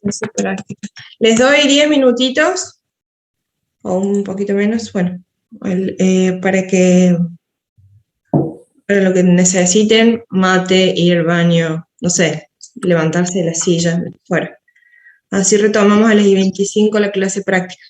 Clase práctica. Les doy 10 minutitos, o un poquito menos, bueno, para lo que necesiten, mate, ir al baño, no sé, levantarse de la silla, fuera. Así retomamos a las 25 la clase práctica.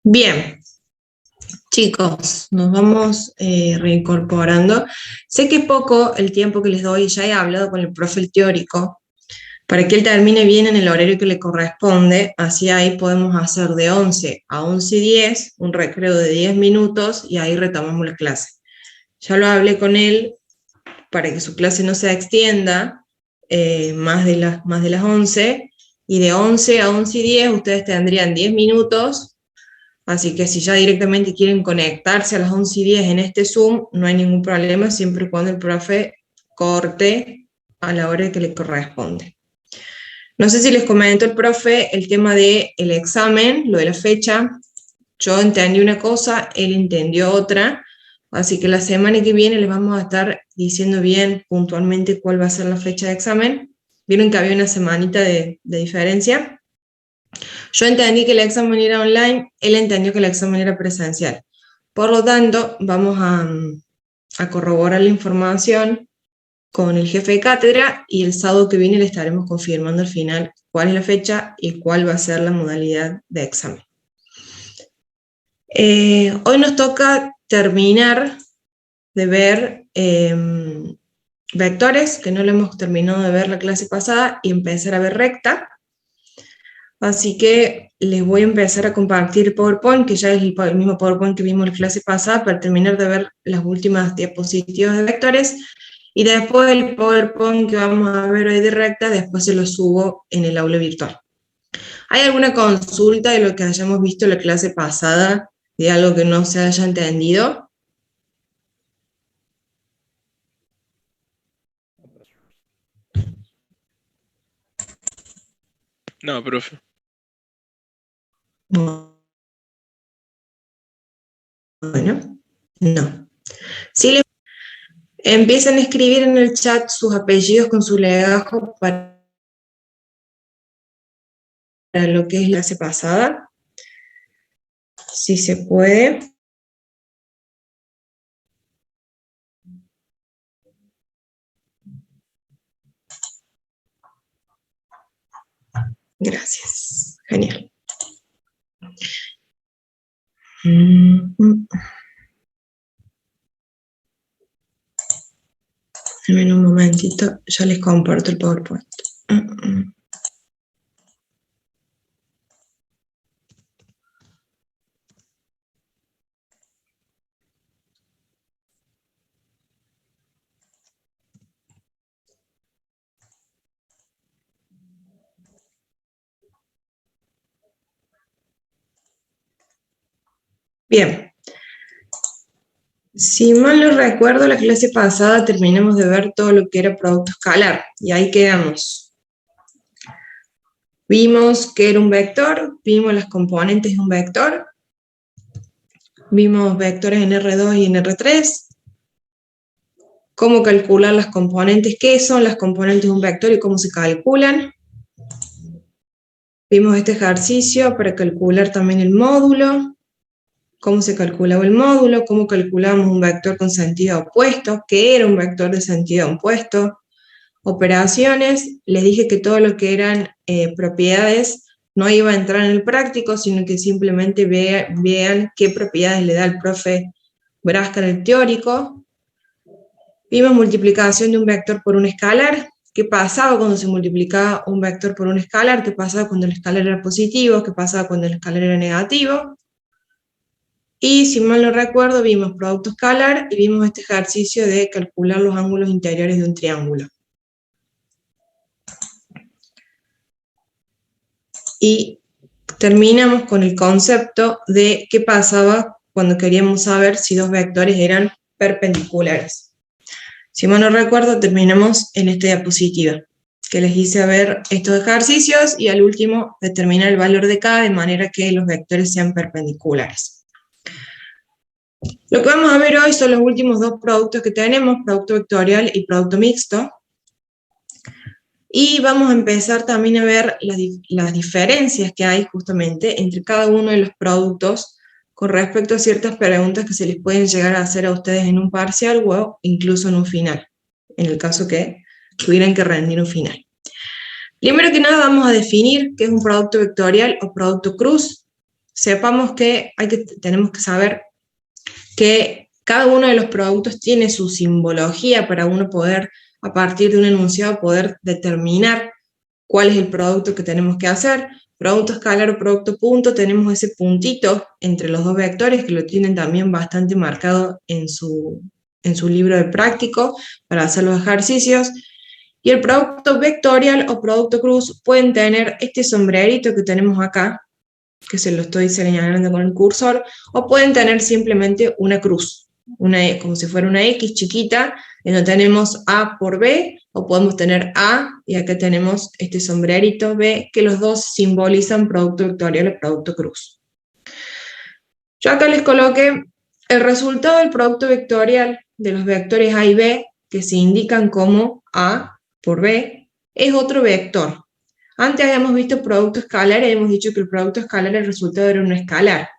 Bien, chicos, nos vamos reincorporando. Sé que es poco el tiempo que les doy, ya he hablado con el profe teórico, para que él termine bien en el horario que le corresponde, así ahí podemos hacer de 11 a 11:10, un recreo de 10 minutos, y ahí retomamos la clase. Ya lo hablé con él para que su clase no se extienda más de las 11, y de 11 a 11:10 ustedes tendrían 10 minutos, así que si ya directamente quieren conectarse a las 11:10 en este Zoom, no hay ningún problema, siempre y cuando el profe corte a la hora que le corresponde. No sé si les comentó el profe el tema del examen, lo de la fecha. Yo entendí una cosa, él entendió otra, así que la semana que viene les vamos a estar diciendo bien puntualmente cuál va a ser la fecha de examen. Vieron que había una semanita de diferencia. Yo entendí que el examen era online, él entendió que el examen era presencial. Por lo tanto, vamos a corroborar la información con el jefe de cátedra, y el sábado que viene le estaremos confirmando al final cuál es la fecha y cuál va a ser la modalidad de examen. Hoy nos toca terminar de ver vectores, que no lo hemos terminado de ver la clase pasada, y empezar a ver recta. Así que les voy a empezar a compartir PowerPoint, que ya es el mismo PowerPoint que vimos en la clase pasada, para terminar de ver las últimas diapositivas de vectores. Y después el PowerPoint que vamos a ver hoy de recta, después se lo subo en el aula virtual. ¿Hay alguna consulta de lo que hayamos visto en la clase pasada, de algo que no se haya entendido? No, profe. Bueno, no. Si le empiezan a escribir en el chat sus apellidos con su legajo para lo que es la clase pasada, si se puede. Gracias. Genial. En un momentito, ya les comparto el PowerPoint. Bien. Si mal no recuerdo, la clase pasada terminamos de ver todo lo que era producto escalar, y ahí quedamos. Vimos que era un vector, vimos las componentes de un vector, vimos vectores en R2 y en R3, cómo calcular las componentes, qué son las componentes de un vector y cómo se calculan. Vimos este ejercicio para calcular también el módulo, cómo se calculaba el módulo, cómo calculamos un vector con sentido opuesto, qué era un vector de sentido opuesto. Operaciones, les dije que todo lo que eran propiedades no iba a entrar en el práctico, sino que simplemente vean qué propiedades le da el profe Brasca en el teórico. Vimos multiplicación de un vector por un escalar, qué pasaba cuando se multiplicaba un vector por un escalar, qué pasaba cuando el escalar era positivo, qué pasaba cuando el escalar era negativo. Y si mal no recuerdo, vimos producto escalar y vimos este ejercicio de calcular los ángulos interiores de un triángulo. Y terminamos con el concepto de qué pasaba cuando queríamos saber si dos vectores eran perpendiculares. Si mal no recuerdo, terminamos en esta diapositiva, que les hice ver estos ejercicios y al último determinar el valor de K de manera que los vectores sean perpendiculares. Lo que vamos a ver hoy son los últimos dos productos que tenemos, producto vectorial y producto mixto. Y vamos a empezar también a ver las diferencias que hay justamente entre cada uno de los productos con respecto a ciertas preguntas que se les pueden llegar a hacer a ustedes en un parcial o incluso en un final, en el caso que tuvieran que rendir un final. Primero que nada vamos a definir qué es un producto vectorial o producto cruz. Sepamos que tenemos que saber que cada uno de los productos tiene su simbología para uno poder, a partir de un enunciado, poder determinar cuál es el producto que tenemos que hacer. Producto escalar o producto punto, tenemos ese puntito entre los dos vectores que lo tienen también bastante marcado en su libro de práctico para hacer los ejercicios. Y el producto vectorial o producto cruz pueden tener este sombrerito que tenemos acá, que se lo estoy señalando con el cursor, o pueden tener simplemente una cruz, como si fuera una X chiquita, en donde tenemos A por B, o podemos tener A, y acá tenemos este sombrerito B, que los dos simbolizan producto vectorial o producto cruz. Yo acá les coloqué el resultado del producto vectorial de los vectores A y B, que se indican como A por B, es otro vector. Antes habíamos visto producto escalar y hemos dicho que el producto escalar, el resultado era un escalar.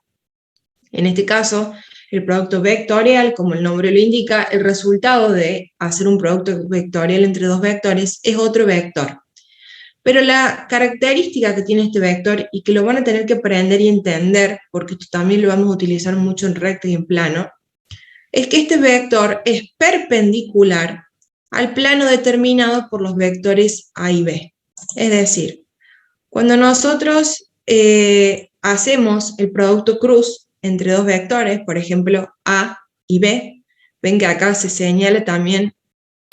En este caso, el producto vectorial, como el nombre lo indica, el resultado de hacer un producto vectorial entre dos vectores es otro vector. Pero la característica que tiene este vector, y que lo van a tener que aprender y entender, porque esto también lo vamos a utilizar mucho en recta y en plano, es que este vector es perpendicular al plano determinado por los vectores A y B. Es decir, cuando nosotros hacemos el producto cruz entre dos vectores, por ejemplo A y B, ven que acá se señala también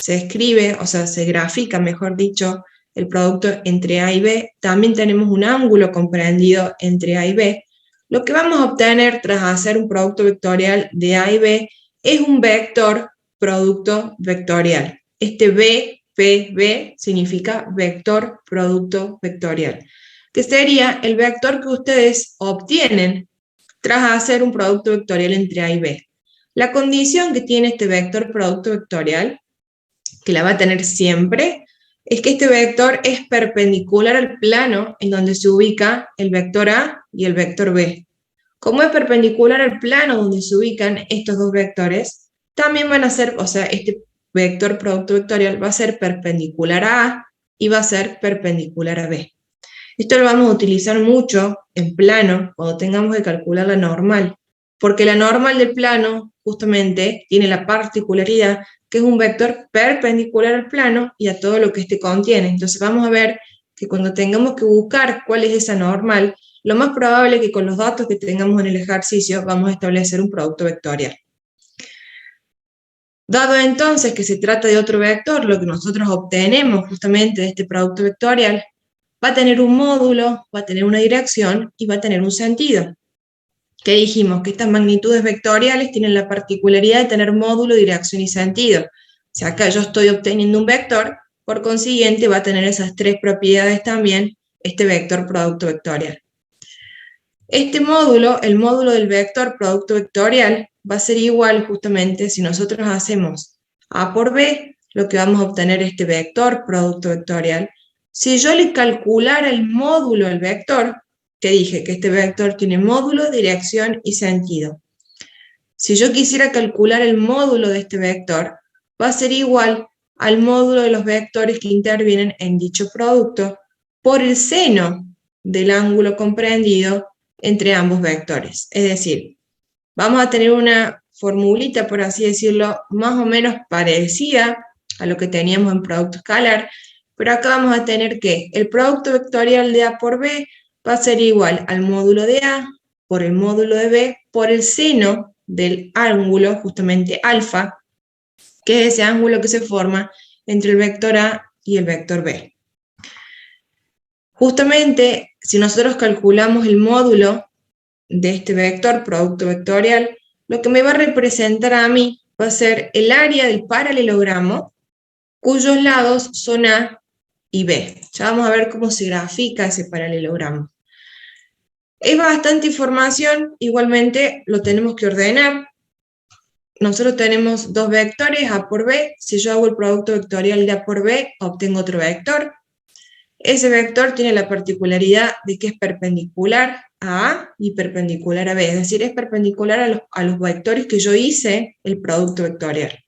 se escribe, o sea, se grafica, mejor dicho, el producto entre A y B, también tenemos un ángulo comprendido entre A y B. Lo que vamos a obtener tras hacer un producto vectorial de A y B es un vector producto vectorial. Este B significa vector producto vectorial, que sería el vector que ustedes obtienen tras hacer un producto vectorial entre A y B. La condición que tiene este vector producto vectorial, que la va a tener siempre, es que este vector es perpendicular al plano en donde se ubica el vector A y el vector B. Como es perpendicular al plano donde se ubican estos dos vectores, también van a ser, o sea, este vector producto vectorial va a ser perpendicular a A y va a ser perpendicular a B. Esto lo vamos a utilizar mucho en plano cuando tengamos que calcular la normal, porque la normal del plano justamente tiene la particularidad que es un vector perpendicular al plano y a todo lo que este contiene. Entonces vamos a ver que cuando tengamos que buscar cuál es esa normal, lo más probable es que con los datos que tengamos en el ejercicio vamos a establecer un producto vectorial. Dado entonces que se trata de otro vector, lo que nosotros obtenemos justamente de este producto vectorial, va a tener un módulo, va a tener una dirección y va a tener un sentido. ¿Qué dijimos? Que estas magnitudes vectoriales tienen la particularidad de tener módulo, dirección y sentido. Si acá yo estoy obteniendo un vector, por consiguiente va a tener esas tres propiedades también este vector producto vectorial. Este módulo, el módulo del vector producto vectorial, va a ser igual justamente si nosotros hacemos A por B, lo que vamos a obtener este vector producto vectorial. Si yo le calculara el módulo del vector, que dije que este vector tiene módulo, dirección y sentido. Si yo quisiera calcular el módulo de este vector, va a ser igual al módulo de los vectores que intervienen en dicho producto por el seno del ángulo comprendido entre ambos vectores. Es decir, vamos a tener una formulita, por así decirlo, más o menos parecida a lo que teníamos en producto escalar, pero acá vamos a tener que el producto vectorial de A por B va a ser igual al módulo de A por el módulo de B por el seno del ángulo, justamente alfa, que es ese ángulo que se forma entre el vector A y el vector B. Justamente, si nosotros calculamos el módulo de este vector, producto vectorial, lo que me va a representar a mí va a ser el área del paralelogramo, cuyos lados son A y B. Ya vamos a ver cómo se grafica ese paralelogramo. Es bastante información, igualmente lo tenemos que ordenar. Nosotros tenemos dos vectores, A por B. Si yo hago el producto vectorial de A por B, obtengo otro vector. Ese vector tiene la particularidad de que es perpendicular a A y perpendicular a B, es decir, es perpendicular a los vectores que yo hice el producto vectorial.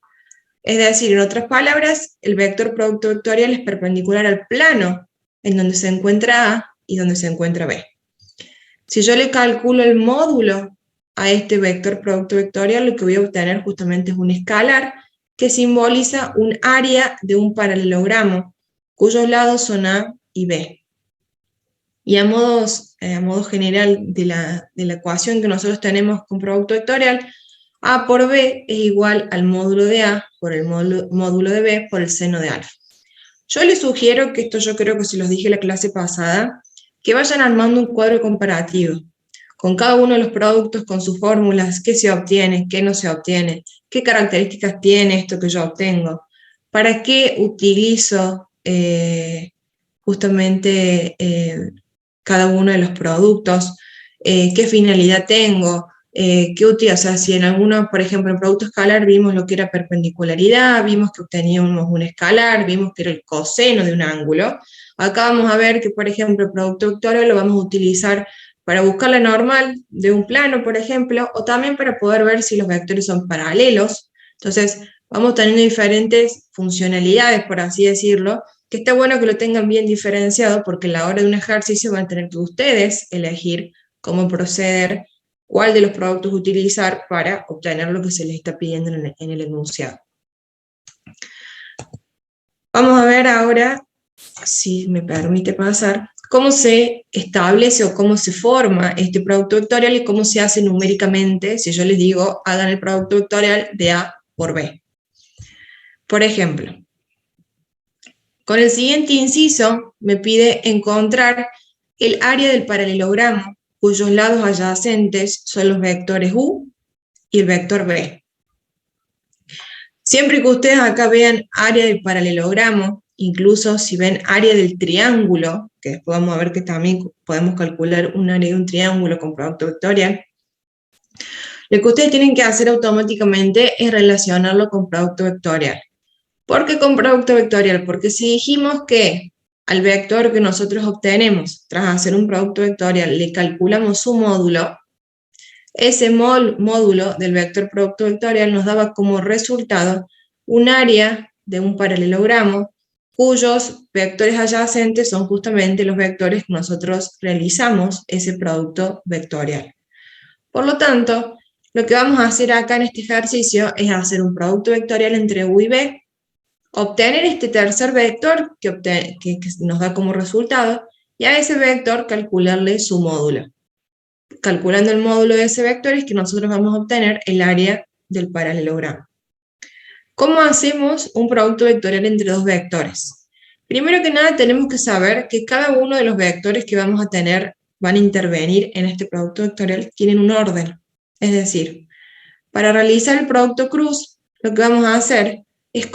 Es decir, en otras palabras, el vector producto vectorial es perpendicular al plano en donde se encuentra A y donde se encuentra B. Si yo le calculo el módulo a este vector producto vectorial, lo que voy a obtener justamente es un escalar que simboliza un área de un paralelogramo, cuyos lados son A y B. Y a modo general de la ecuación que nosotros tenemos con producto vectorial, A por B es igual al módulo de A por el módulo de B por el seno de alfa. Yo les sugiero, que esto yo creo que se los dije la clase pasada, que vayan armando un cuadro comparativo, con cada uno de los productos, con sus fórmulas, qué se obtiene, qué no se obtiene, qué características tiene esto que yo obtengo, para qué utilizo justamente cada uno de los productos, qué finalidad tengo, qué utilidad, o sea, si en algunos, por ejemplo, en producto escalar vimos lo que era perpendicularidad, vimos que obteníamos un escalar, vimos que era el coseno de un ángulo. Acá vamos a ver que, por ejemplo, el producto vectorial lo vamos a utilizar para buscar la normal de un plano, por ejemplo, o también para poder ver si los vectores son paralelos. Entonces, vamos teniendo diferentes funcionalidades, por así decirlo, que está bueno que lo tengan bien diferenciado, porque a la hora de un ejercicio van a tener que ustedes elegir cómo proceder, cuál de los productos utilizar para obtener lo que se les está pidiendo en el enunciado. Vamos a ver ahora, si me permite pasar, cómo se establece o cómo se forma este producto vectorial y cómo se hace numéricamente, si yo les digo, hagan el producto vectorial de A por B. Por ejemplo, Con el siguiente inciso me pide encontrar el área del paralelogramo cuyos lados adyacentes son los vectores U y el vector B. Siempre que ustedes acá vean área del paralelogramo, incluso si ven área del triángulo, que después vamos a ver que también podemos calcular un área de un triángulo con producto vectorial, lo que ustedes tienen que hacer automáticamente es relacionarlo con producto vectorial. ¿Por qué con producto vectorial? Porque si dijimos que al vector que nosotros obtenemos tras hacer un producto vectorial le calculamos su módulo, ese módulo del vector producto vectorial nos daba como resultado un área de un paralelogramo cuyos vectores adyacentes son justamente los vectores que nosotros realizamos ese producto vectorial. Por lo tanto, lo que vamos a hacer acá en este ejercicio es hacer un producto vectorial entre U y B, obtener este tercer vector que nos da como resultado, y a ese vector calcularle su módulo. Calculando el módulo de ese vector es que nosotros vamos a obtener el área del paralelogramo. ¿Cómo hacemos un producto vectorial entre dos vectores? Primero que nada tenemos que saber que cada uno de los vectores que vamos a tener, van a intervenir en este producto vectorial, tienen un orden. Es decir, para realizar el producto cruz, lo que vamos a hacer es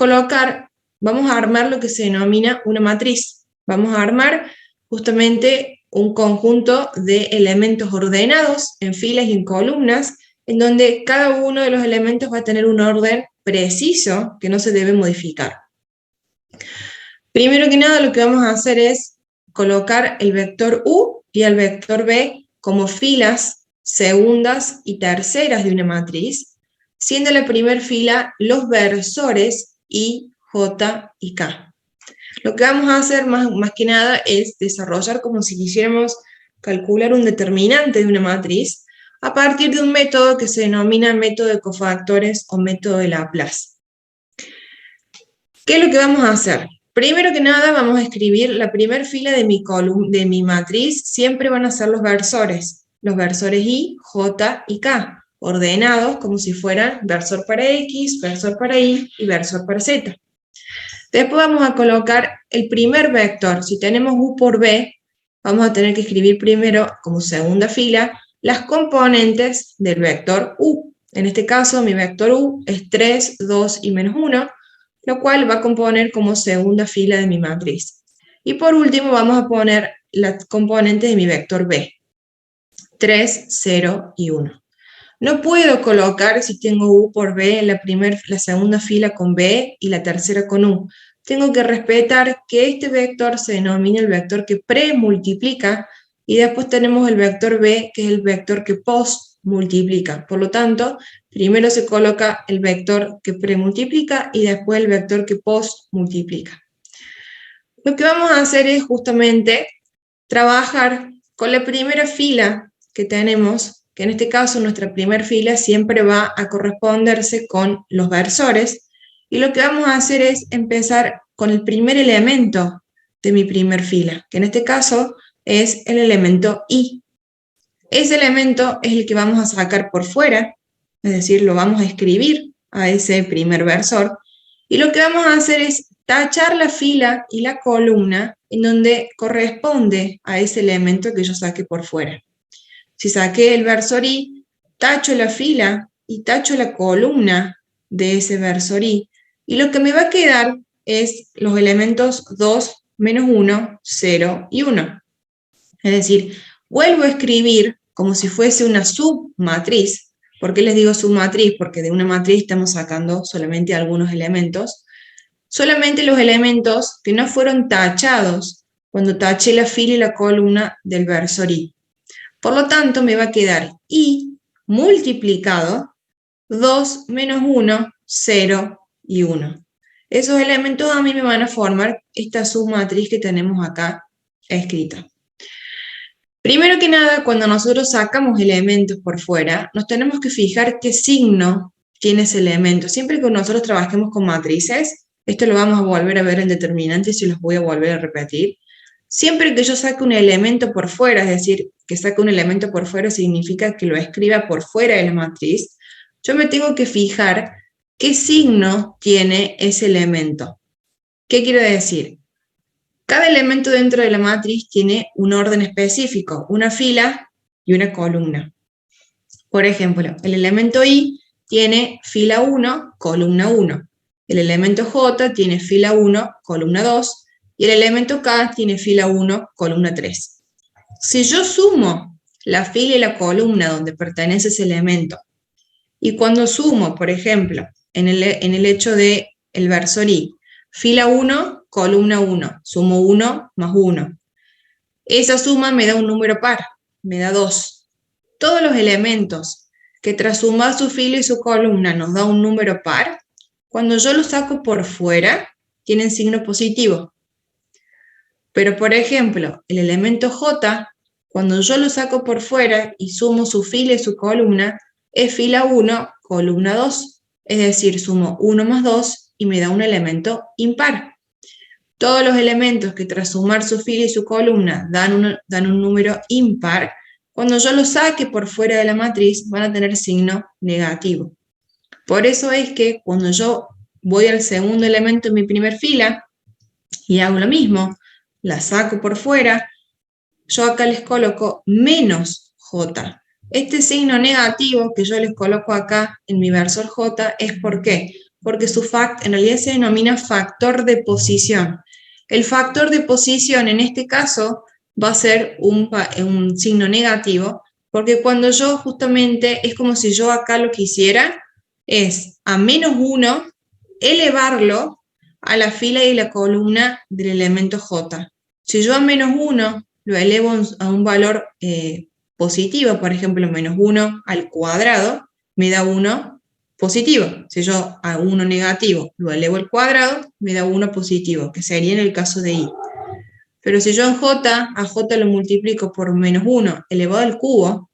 vamos a armar lo que se denomina una matriz. Vamos a armar justamente un conjunto de elementos ordenados en filas y en columnas, en donde cada uno de los elementos va a tener un orden preciso que no se debe modificar. Primero que nada, lo que vamos a hacer es colocar el vector U y el vector B como filas segundas y terceras de una matriz, siendo la primera fila los versores I, J y K. Lo que vamos a hacer más que nada es desarrollar como si quisiéramos calcular un determinante de una matriz a partir de un método que se denomina método de cofactores o método de Laplace. ¿Qué es lo que vamos a hacer? Primero que nada vamos a escribir la primera fila de mi matriz, siempre van a ser los versores I, J y K, ordenados como si fueran versor para X, versor para Y y versor para Z. Después vamos a colocar el primer vector. Si tenemos U por B, vamos a tener que escribir primero como segunda fila las componentes del vector U. En este caso mi vector U es 3, 2 y menos 1, lo cual va a componer como segunda fila de mi matriz. Y por último vamos a poner las componentes de mi vector B, 3, 0 y 1. No puedo colocar, si tengo U por B, la segunda fila con B y la tercera con U. Tengo que respetar que este vector se denomina el vector que premultiplica, y después tenemos el vector B, que es el vector que postmultiplica. Por lo tanto, primero se coloca el vector que premultiplica y después el vector que postmultiplica. Lo que vamos a hacer es justamente trabajar con la primera fila que tenemos, que en este caso nuestra primera fila siempre va a corresponderse con los versores, y lo que vamos a hacer es empezar con el primer elemento de mi primer fila, que en este caso es el elemento I. Ese elemento es el que vamos a sacar por fuera, es decir, lo vamos a escribir a ese primer versor, y lo que vamos a hacer es tachar la fila y la columna en donde corresponde a ese elemento que yo saqué por fuera. Si saqué el versor I, tacho la fila y tacho la columna de ese versor I, y lo que me va a quedar es los elementos 2, menos 1, 0 y 1. Es decir, vuelvo a escribir como si fuese una submatriz. ¿Por qué les digo submatriz? Porque de una matriz estamos sacando solamente algunos elementos. Solamente los elementos que no fueron tachados cuando taché la fila y la columna del versor I. Por lo tanto, me va a quedar I multiplicado 2 menos 1, 0 y 1. Esos elementos a mí me van a formar esta submatriz que tenemos acá escrita. Primero que nada, cuando nosotros sacamos elementos por fuera, nos tenemos que fijar qué signo tiene ese elemento. Siempre que nosotros trabajemos con matrices, esto lo vamos a volver a ver en determinantes y los voy a volver a repetir. Siempre que yo saque un elemento por fuera, es decir, que saque un elemento por fuera significa que lo escriba por fuera de la matriz, yo me tengo que fijar qué signo tiene ese elemento. ¿Qué quiero decir? Cada elemento dentro de la matriz tiene un orden específico, una fila y una columna. Por ejemplo, el elemento I tiene fila 1, columna 1. El elemento J tiene fila 1, columna 2. Y el elemento K tiene fila 1, columna 3. Si yo sumo la fila y la columna donde pertenece ese elemento, y cuando sumo, por ejemplo, en el hecho de el versor I, fila 1, columna 1, sumo 1 más 1. Esa suma me da un número par, me da 2. Todos los elementos que tras sumar su fila y su columna nos da un número par, cuando yo los saco por fuera, tienen signo positivo. Pero, por ejemplo, el elemento J, cuando yo lo saco por fuera y sumo su fila y su columna, es fila 1, columna 2. Es decir, sumo 1 más 2 y me da un elemento impar. Todos los elementos que tras sumar su fila y su columna dan un número impar, cuando yo los saque por fuera de la matriz van a tener signo negativo. Por eso es que cuando yo voy al segundo elemento en mi primer fila y hago lo mismo, la saco por fuera, yo acá les coloco menos J. Este signo negativo que yo les coloco acá en mi versor J es ¿por qué? Porque en realidad se denomina factor de posición. El factor de posición en este caso va a ser un signo negativo, porque cuando yo justamente, es como si yo acá lo que hiciera es a menos 1 elevarlo a la fila y la columna del elemento J. Si yo a menos 1 lo elevo a un valor positivo, por ejemplo, menos 1 al cuadrado, me da 1 positivo. Si yo a 1 negativo lo elevo al cuadrado, me da 1 positivo, que sería en el caso de I. Pero si yo en J, a J lo multiplico por menos 1 elevado al cubo,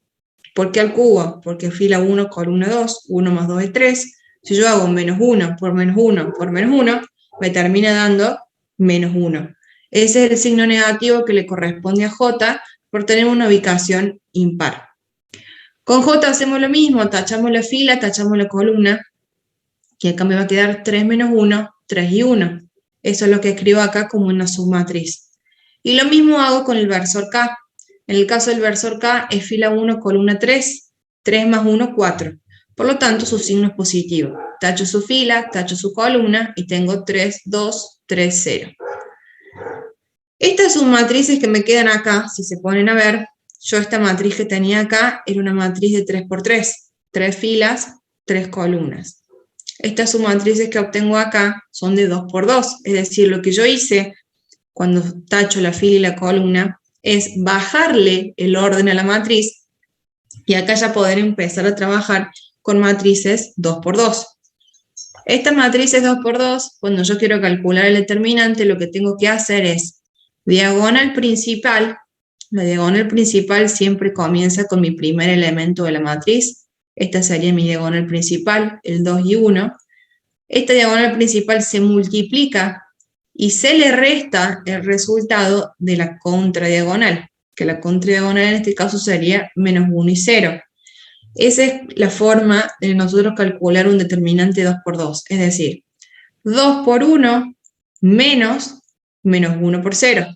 ¿por qué al cubo? Porque fila 1, columna 2, 1 más 2 es 3. Si yo hago menos 1 por menos 1 por menos 1, me termina dando menos 1. Ese es el signo negativo que le corresponde a J por tener una ubicación impar. Con J hacemos lo mismo, tachamos la fila, tachamos la columna, y acá me va a quedar 3 menos 1, 3 y 1. Eso es lo que escribo acá como una submatriz. Y lo mismo hago con el versor K. En el caso del versor K es fila 1, columna 3, 3 más 1, 4. Por lo tanto, su signo es positivo. Tacho su fila, tacho su columna y tengo 3, 2, 3, 0. Estas submatrices que me quedan acá, si se ponen a ver, yo esta matriz que tenía acá era una matriz de 3 por 3, 3 filas, 3 columnas. Estas submatrices que obtengo acá son de 2 por 2, es decir, lo que yo hice cuando tacho la fila y la columna es bajarle el orden a la matriz y acá ya poder empezar a trabajar con matrices 2 por 2. Estas matrices 2 por 2, cuando yo quiero calcular el determinante, lo que tengo que hacer es diagonal principal. La diagonal principal siempre comienza con mi primer elemento de la matriz. Esta sería mi diagonal principal, el 2 y 1. Esta diagonal principal se multiplica y se le resta el resultado de la contradiagonal, que la contradiagonal en este caso sería menos 1 y 0. Esa es la forma de nosotros calcular un determinante 2 por 2, es decir, 2 por 1 menos 1 por 0.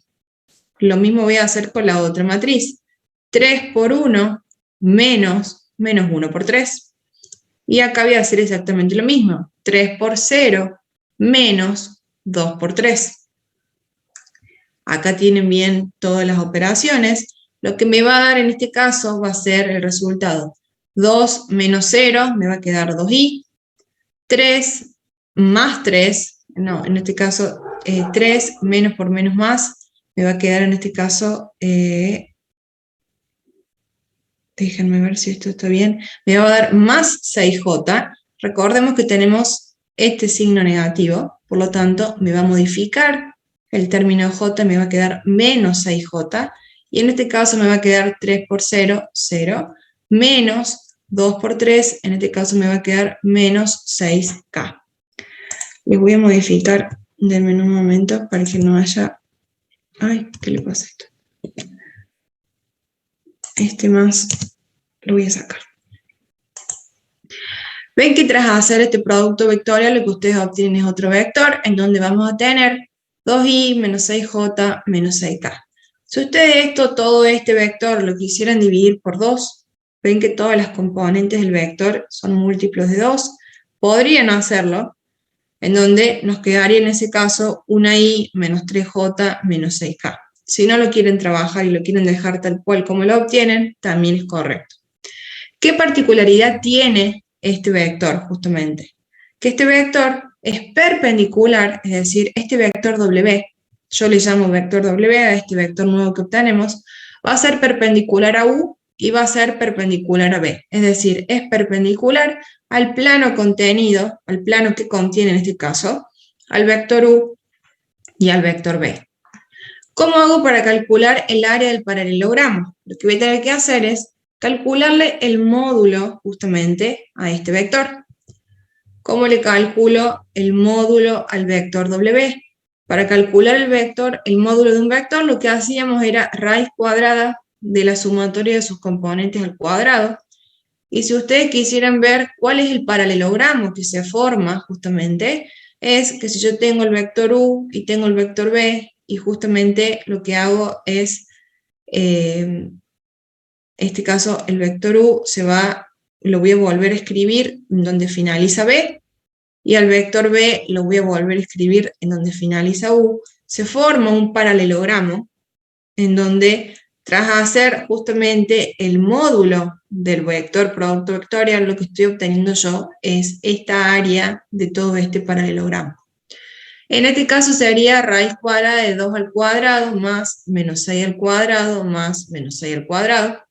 Lo mismo voy a hacer con la otra matriz. 3 por 1 menos 1 por 3. Y acá voy a hacer exactamente lo mismo. 3 por 0 menos 2 por 3. Acá tienen bien todas las operaciones. Lo que me va a dar en este caso va a ser el resultado. 2 menos 0 me va a quedar 2i. 3 más 3, no, en este caso 3 menos por menos más, me va a quedar en este caso, déjenme ver si esto está bien, me va a dar más 6j. Recordemos que tenemos este signo negativo, por lo tanto me va a modificar el término j, me va a quedar menos 6j, y en este caso me va a quedar 3 por 0, 0, menos 2 por 3, en este caso me va a quedar menos 6k. Les voy a modificar, denme un momento para que no haya... Ay, ¿qué le pasa a esto? Este más lo voy a sacar. Ven que tras hacer este producto vectorial lo que ustedes obtienen es otro vector en donde vamos a tener 2i menos 6j menos 6k. Si ustedes todo este vector lo quisieran dividir por 2, ven que todas las componentes del vector son múltiplos de 2, podrían hacerlo, en donde nos quedaría en ese caso una i menos 3j menos 6k. Si no lo quieren trabajar y lo quieren dejar tal cual como lo obtienen, también es correcto. ¿Qué particularidad tiene este vector justamente? Que este vector es perpendicular, es decir, este vector W, yo le llamo vector W a este vector nuevo que obtenemos, va a ser perpendicular a U y va a ser perpendicular a B. Es decir, es perpendicular al plano contenido, al plano que contiene en este caso, al vector U y al vector B. ¿Cómo hago para calcular el área del paralelogramo? Lo que voy a tener que hacer es calcularle el módulo justamente a este vector. ¿Cómo le calculo el módulo al vector W? Para calcular el módulo de un vector, lo que hacíamos era raíz cuadrada de la sumatoria de sus componentes al cuadrado. Y si ustedes quisieran ver cuál es el paralelogramo que se forma justamente, es que si yo tengo el vector U y tengo el vector B, y justamente lo que hago es, en este caso, el vector U lo voy a volver a escribir en donde finaliza B, y al vector B lo voy a volver a escribir en donde finaliza U, se forma un paralelogramo en donde, tras hacer justamente el módulo del vector producto vectorial, lo que estoy obteniendo yo es esta área de todo este paralelogramo. En este caso sería raíz cuadrada de 2 al cuadrado más menos 6 al cuadrado más menos 6 al cuadrado,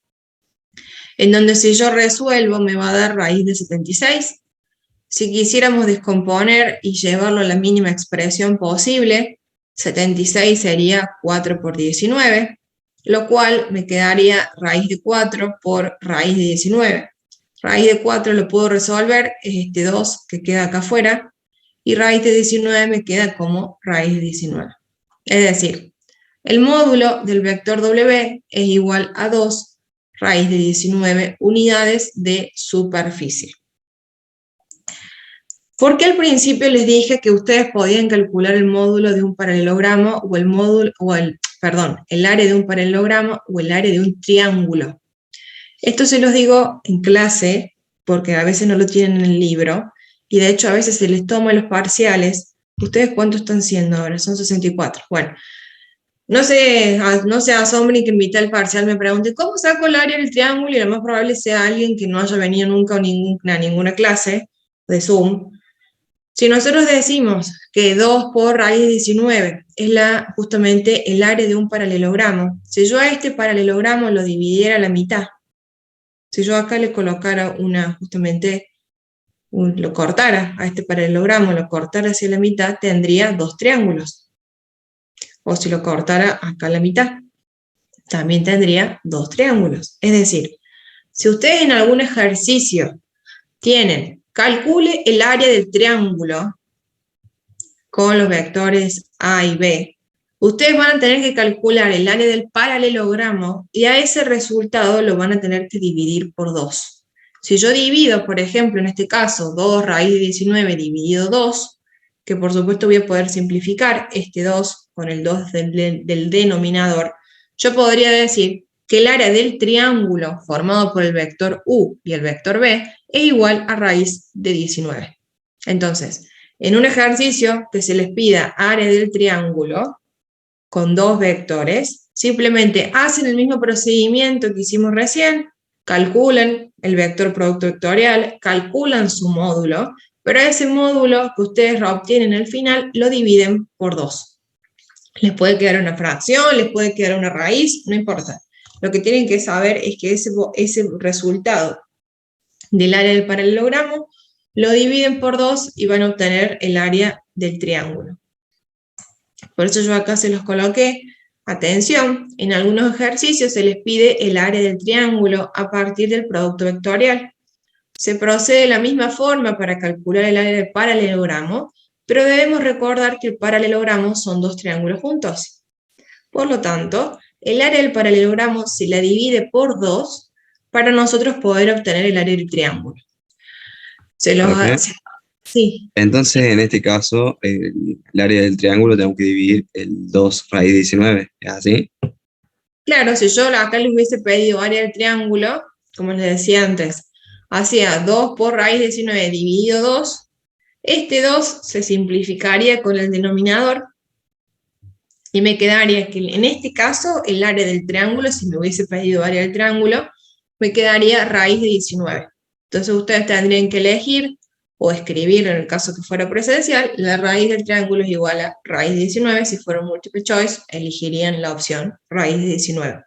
en donde si yo resuelvo me va a dar raíz de 76. Si quisiéramos descomponer y llevarlo a la mínima expresión posible, 76 sería 4 por 19, lo cual me quedaría raíz de 4 por raíz de 19. Raíz de 4 lo puedo resolver, es este 2 que queda acá afuera, y raíz de 19 me queda como raíz de 19. Es decir, el módulo del vector W es igual a 2 raíz de 19 unidades de superficie. ¿Por qué al principio les dije que ustedes podían calcular el módulo de un paralelogramo o el área de un paralelogramo o el área de un triángulo? Esto se los digo en clase porque a veces no lo tienen en el libro y de hecho a veces se les toma los parciales. ¿Ustedes cuántos están siendo ahora? Son 64. Bueno, no se asombren que en mitad del parcial me pregunten ¿cómo saco el área del triángulo? Y lo más probable sea alguien que no haya venido nunca a ninguna clase de Zoom. Si nosotros decimos que 2 por raíz de 19 es justamente el área de un paralelogramo, si yo a este paralelogramo lo dividiera a la mitad, si yo acá le colocara lo cortara a este paralelogramo, lo cortara hacia la mitad, tendría 2 triángulos. O si lo cortara acá a la mitad, también tendría 2 triángulos. Es decir, si ustedes en algún ejercicio calcule el área del triángulo con los vectores A y B, ustedes van a tener que calcular el área del paralelogramo y a ese resultado lo van a tener que dividir por 2. Si yo divido, por ejemplo, en este caso, 2 raíz de 19 dividido 2, que por supuesto voy a poder simplificar este 2 con el 2 del denominador, yo podría decir que el área del triángulo formado por el vector U y el vector B es igual a raíz de 19. Entonces, en un ejercicio que se les pida área del triángulo con 2 vectores, simplemente hacen el mismo procedimiento que hicimos recién, calculan el vector producto vectorial, calculan su módulo, pero ese módulo que ustedes obtienen al final lo dividen por 2. Les puede quedar una fracción, les puede quedar una raíz, no importa. Lo que tienen que saber es que ese resultado del área del paralelogramo lo dividen por 2 y van a obtener el área del triángulo. Por eso yo acá se los coloqué. Atención, en algunos ejercicios se les pide el área del triángulo a partir del producto vectorial. Se procede de la misma forma para calcular el área del paralelogramo, pero debemos recordar que el paralelogramo son 2 triángulos juntos. Por lo tanto, el área del paralelogramo se la divide por 2 para nosotros poder obtener el área del triángulo. Se Sí. Entonces, en este caso, el área del triángulo tengo que dividir el 2 raíz de 19, ¿es así? Claro, si yo acá les hubiese pedido área del triángulo, como les decía antes, hacía 2 por raíz de 19 dividido 2, este 2 se simplificaría con el denominador y me quedaría que en este caso el área del triángulo, si me hubiese pedido área del triángulo, me quedaría raíz de 19. Entonces ustedes tendrían que elegir o escribir, en el caso que fuera presencial, la raíz del triángulo es igual a raíz de 19. Si fuera multiple choice, elegirían la opción raíz de 19.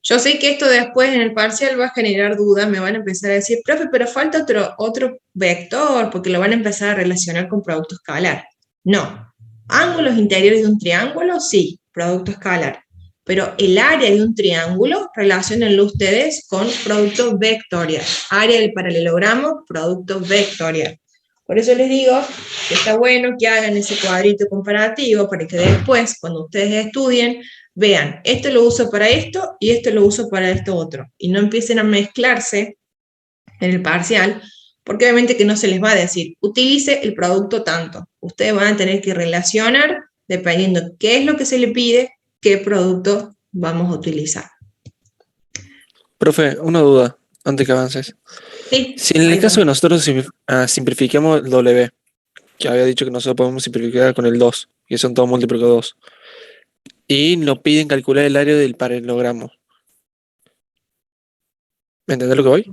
Yo sé que esto después en el parcial va a generar dudas, me van a empezar a decir, profe, pero falta otro vector, porque lo van a empezar a relacionar con producto escalar. No. Ángulos interiores de un triángulo, sí, producto escalar. Pero el área de un triángulo, relaciónenlo ustedes con producto vectorial. Área del paralelogramo, producto vectorial. Por eso les digo que está bueno que hagan ese cuadrito comparativo para que después, cuando ustedes estudien, vean, esto lo uso para esto y esto lo uso para esto otro. Y no empiecen a mezclarse en el parcial, porque obviamente que no se les va a decir, utilice el producto tanto. Ustedes van a tener que relacionar, dependiendo qué es lo que se le pide, qué producto vamos a utilizar. Profe, una duda antes que avances. Sí, Si en el ahí caso que va. nosotros simplifiquemos el W, que había dicho que nosotros podemos simplificar con el 2, que son todos múltiplos que 2, y nos piden calcular el área del paralelogramo. ¿Me entendés lo que voy?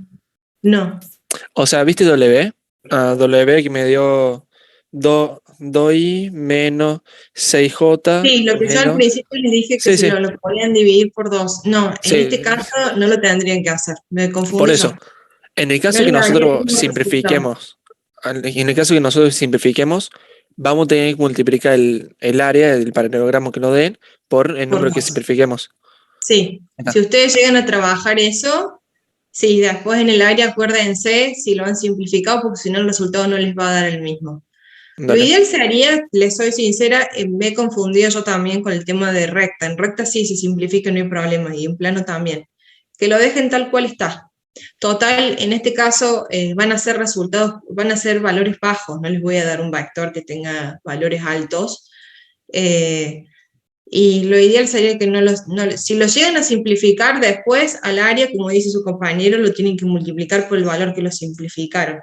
No. O sea, ¿viste W? W que me dio 2i menos 6j Sí, lo que yo al menos... principio les dije que Sí, si sí, lo podían dividir por 2. No, en sí, este caso no lo tendrían que hacer. Me por confundí yo. eso. En el No caso que les daría el nosotros mismo resultado. simplifiquemos, en el caso que nosotros simplifiquemos, vamos a tener que multiplicar el área del paralelogramo que nos den por el Por número que 2. simplifiquemos. Sí. Si Acá. ustedes llegan a trabajar eso, sí, después en el área acuérdense si lo han simplificado, porque si no el resultado no les va a dar el mismo. Lo Dale. ideal sería, les soy sincera, me he confundido yo también con el tema de recta. En recta sí se simplifica, no hay problema, y en plano también. Que lo dejen tal cual está. Total, en este caso van a ser resultados, van a ser valores bajos, no les voy a dar un vector que tenga valores altos. Eh, y lo ideal sería que si lo llegan a simplificar después al área, como dice su compañero, lo tienen que multiplicar por el valor que lo simplificaron.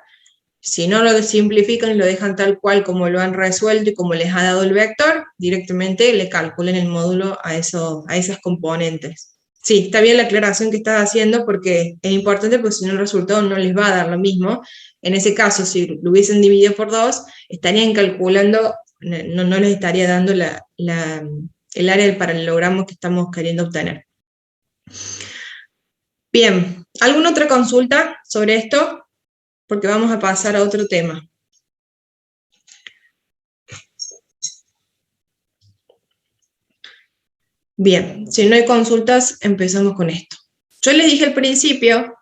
Si no lo simplifican y lo dejan tal cual como lo han resuelto y como les ha dado el vector, directamente le calculen el módulo a esas componentes. Sí, está bien la aclaración que estás haciendo porque es importante porque si no el resultado no les va a dar lo mismo. En ese caso, si lo hubiesen dividido por 2, estarían calculando, no les estaría dando el área del paralelogramo que estamos queriendo obtener. Bien, ¿alguna otra consulta sobre esto? Porque vamos a pasar a otro tema. Bien, si no hay consultas, empezamos con esto. Yo les dije al principio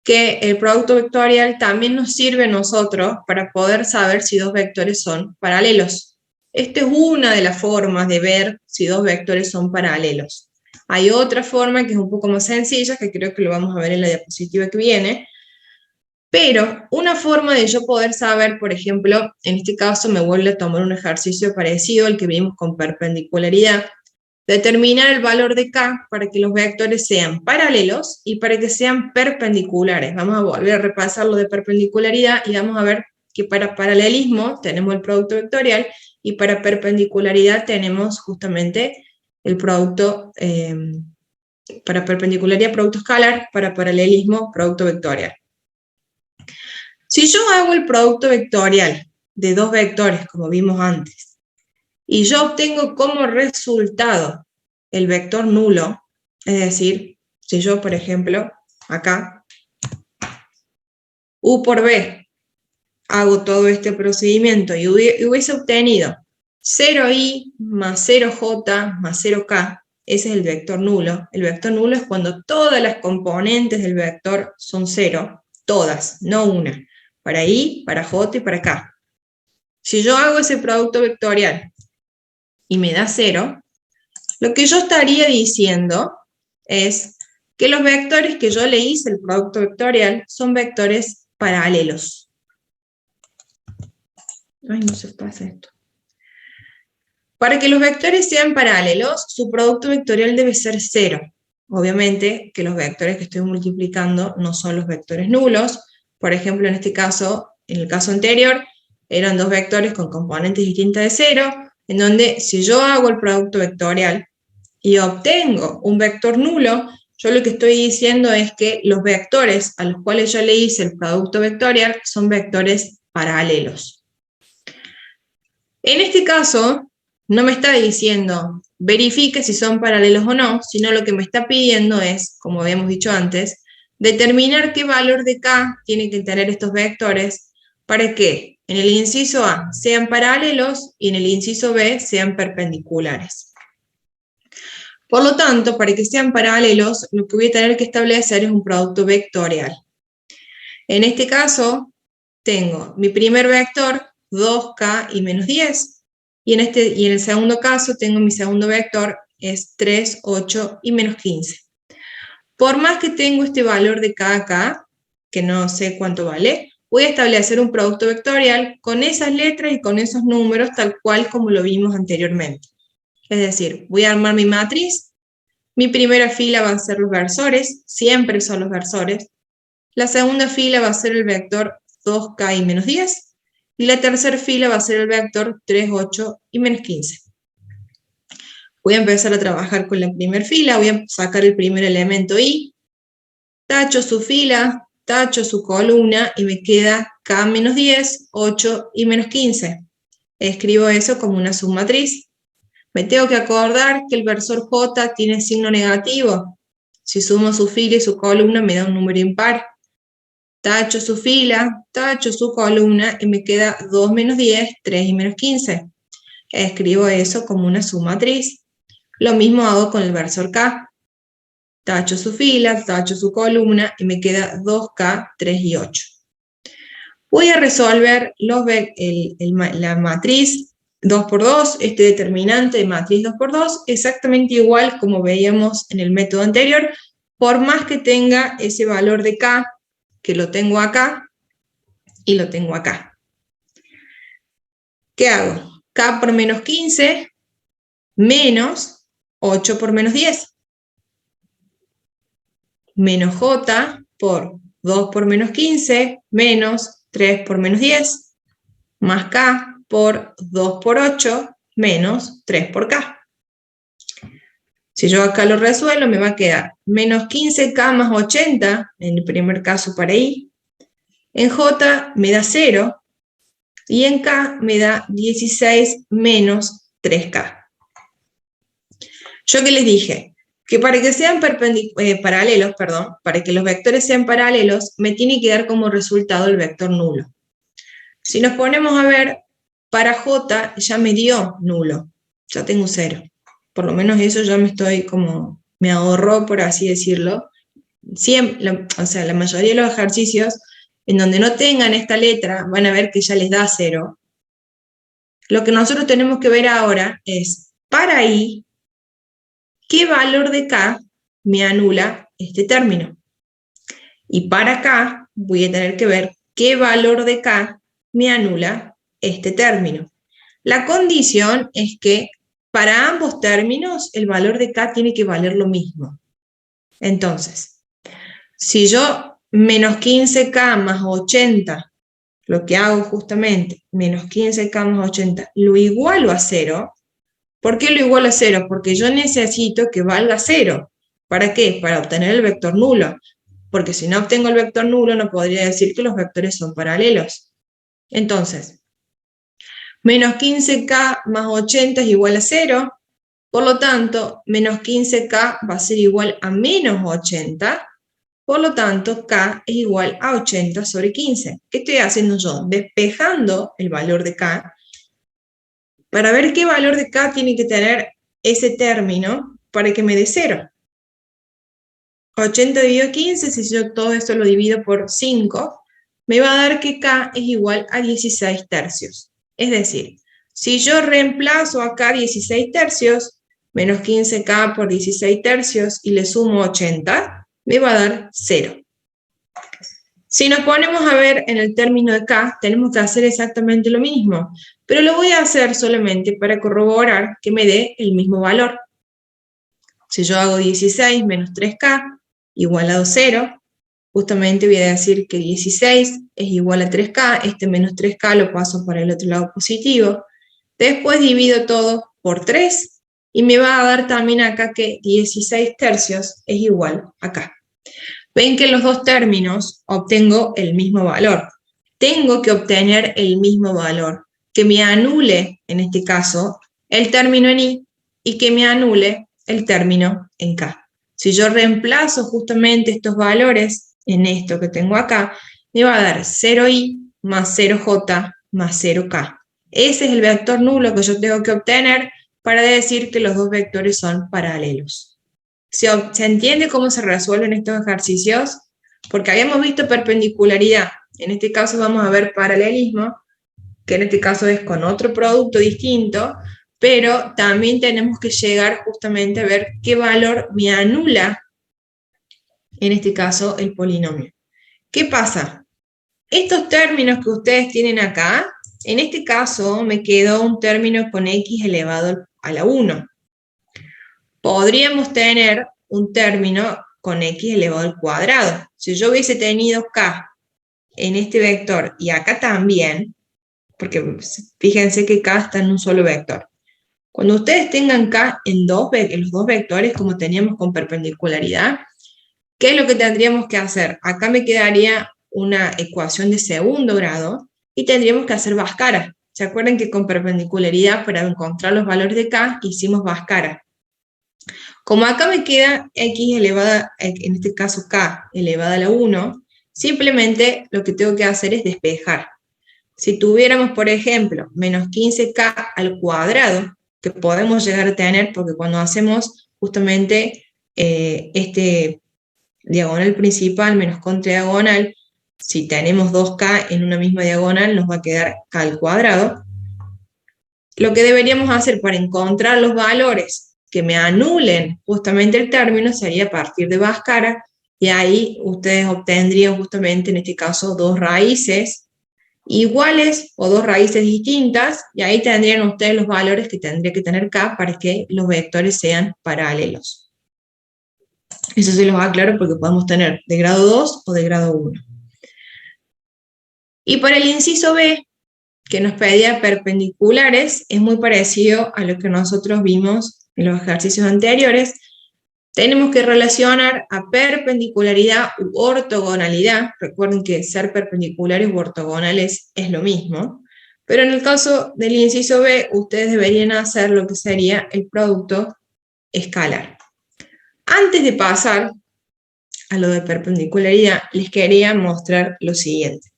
que el producto vectorial también nos sirve a nosotros para poder saber si dos vectores son paralelos. Esta es una de las formas de ver si dos vectores son paralelos. Hay otra forma que es un poco más sencilla, que creo que lo vamos a ver en la diapositiva que viene, pero una forma de yo poder saber, por ejemplo, en este caso me vuelve a tomar un ejercicio parecido al que vimos con perpendicularidad, determinar el valor de K para que los vectores sean paralelos y para que sean perpendiculares. Vamos a volver a repasar lo de perpendicularidad y vamos a ver que para paralelismo tenemos el producto vectorial y para perpendicularidad tenemos justamente el producto, para perpendicularidad producto escalar, para paralelismo producto vectorial. Si yo hago el producto vectorial de dos vectores, como vimos antes, y yo obtengo como resultado el vector nulo, es decir, si yo, por ejemplo, acá, U por B, hago todo este procedimiento y hubiese obtenido 0i más 0j más 0k, ese es el vector nulo. El vector nulo es cuando todas las componentes del vector son 0, todas, no una, para i, para j y para k. Si yo hago ese producto vectorial y me da 0, lo que yo estaría diciendo es que los vectores que yo le hice el producto vectorial son vectores paralelos. Ay, no se pasa esto. Para que los vectores sean paralelos, su producto vectorial debe ser 0. Obviamente que los vectores que estoy multiplicando no son los vectores nulos. Por ejemplo, en este caso, en el caso anterior, eran dos vectores con componentes distintas de 0, en donde si yo hago el producto vectorial y obtengo un vector nulo, yo lo que estoy diciendo es que los vectores a los cuales yo le hice el producto vectorial son vectores paralelos. En este caso, no me está diciendo verifique si son paralelos o no, sino lo que me está pidiendo es, como habíamos dicho antes, determinar qué valor de K tienen que tener estos vectores para que en el inciso A sean paralelos y en el inciso B sean perpendiculares. Por lo tanto, para que sean paralelos, lo que voy a tener que establecer es un producto vectorial. En este caso, tengo mi primer vector, 2K y menos 10. Y en el segundo caso, tengo mi segundo vector, es 3, 8 y menos 15. Por más que tengo este valor de K acá, que no sé cuánto vale, voy a establecer un producto vectorial con esas letras y con esos números tal cual como lo vimos anteriormente. Es decir, voy a armar mi matriz, mi primera fila va a ser los versores, siempre son los versores, la segunda fila va a ser el vector 2K y menos 10, y la tercera fila va a ser el vector 3, 8 y menos 15. Voy a empezar a trabajar con la primera fila, voy a sacar el primer elemento I, tacho su fila, tacho su columna y me queda K menos 10, 8 y menos 15. Escribo eso como una submatriz. Me tengo que acordar que el versor J tiene signo negativo. Si sumo su fila y su columna me da un número impar. Tacho su fila, tacho su columna y me queda 2 menos 10, 3 y menos 15. Escribo eso como una submatriz. Lo mismo hago con el versor K. Tacho su fila, tacho su columna y me queda 2K, 3 y 8. Voy a resolver la matriz 2×2, este determinante de matriz 2×2, exactamente igual como veíamos en el método anterior, por más que tenga ese valor de K, que lo tengo acá y lo tengo acá. ¿Qué hago? K por menos 15 menos 8 por menos 10. Menos J por 2 por menos 15 menos 3 por menos 10. Más K por 2 por 8 menos 3 por K. Si yo acá lo resuelvo, me va a quedar menos 15K más 80, en el primer caso para I. En J me da 0, y en K me da 16 menos 3K. Yo que les dije, que para que sean paralelos, para que los vectores sean paralelos, me tiene que dar como resultado el vector nulo. Si nos ponemos a ver, para J ya me dio nulo, ya tengo 0. Por lo menos eso ya me ahorró, por así decirlo. Siempre, o sea, la mayoría de los ejercicios en donde no tengan esta letra van a ver que ya les da 0. Lo que nosotros tenemos que ver ahora es, para I, ¿qué valor de K me anula este término? Y para K voy a tener que ver qué valor de K me anula este término. La condición es que para ambos términos el valor de K tiene que valer lo mismo. Entonces, si yo menos 15K más 80, lo que hago justamente, menos 15K más 80, lo igualo a 0. ¿Por qué lo igualo a 0? Porque yo necesito que valga 0. ¿Para qué? Para obtener el vector nulo. Porque si no obtengo el vector nulo, no podría decir que los vectores son paralelos. Entonces, menos 15K más 80 es igual a 0. Por lo tanto, menos 15K va a ser igual a menos 80. Por lo tanto, K es igual a 80 sobre 15. ¿Qué estoy haciendo yo? Despejando el valor de K para ver qué valor de K tiene que tener ese término para que me dé 0. 80 dividido 15, si yo todo esto lo divido por 5, me va a dar que K es igual a 16 tercios. Es decir, si yo reemplazo acá 16 tercios, menos 15K por 16 tercios y le sumo 80, me va a dar 0. Si nos ponemos a ver en el término de K, tenemos que hacer exactamente lo mismo, pero lo voy a hacer solamente para corroborar que me dé el mismo valor. Si yo hago 16 menos 3K igual a 0, justamente voy a decir que 16 es igual a 3K, este menos 3K lo paso para el otro lado positivo. Después divido todo por 3 y me va a dar también acá que 16 tercios es igual a K. Ven que en los dos términos obtengo el mismo valor. Tengo que obtener el mismo valor, que me anule, en este caso, el término en I y que me anule el término en K. Si yo reemplazo justamente estos valores en esto que tengo acá, me va a dar 0i más 0j más 0k. Ese es el vector nulo que yo tengo que obtener para decir que los dos vectores son paralelos. ¿Se entiende cómo se resuelven estos ejercicios? Porque habíamos visto perpendicularidad. En este caso vamos a ver paralelismo, que en este caso es con otro producto distinto, pero también tenemos que llegar justamente a ver qué valor me anula, en este caso, el polinomio. ¿Qué pasa? Estos términos que ustedes tienen acá, en este caso me quedó un término con x elevado a la 1. Podríamos tener un término con x elevado al cuadrado. Si yo hubiese tenido k en este vector y acá también, porque fíjense que k está en un solo vector. Cuando ustedes tengan k en los dos vectores, como teníamos con perpendicularidad, ¿qué es lo que tendríamos que hacer? Acá me quedaría una ecuación de segundo grado y tendríamos que hacer Bhaskara. ¿Se acuerdan que con perpendicularidad, para encontrar los valores de k, hicimos Bhaskara? Como acá me queda x elevada, en este caso k elevada a la 1, simplemente lo que tengo que hacer es despejar. Si tuviéramos, por ejemplo, menos 15k al cuadrado, que podemos llegar a tener, porque cuando hacemos justamente este diagonal principal menos contradiagonal, si tenemos 2k en una misma diagonal, nos va a quedar k al cuadrado. Lo que deberíamos hacer para encontrar los valores que me anulen justamente el término sería a partir de Bhaskara, y ahí ustedes obtendrían justamente en este caso dos raíces iguales o dos raíces distintas, y ahí tendrían ustedes los valores que tendría que tener k para que los vectores sean paralelos. Eso se los aclaro porque podemos tener de grado 2 o de grado 1. Y para el inciso B, que nos pedía perpendiculares, es muy parecido a lo que nosotros vimos en los ejercicios anteriores. Tenemos que relacionar a perpendicularidad u ortogonalidad. Recuerden que ser perpendiculares u ortogonales es lo mismo, pero en el caso del inciso B, ustedes deberían hacer lo que sería el producto escalar. Antes de pasar a lo de perpendicularidad, les quería mostrar lo siguiente.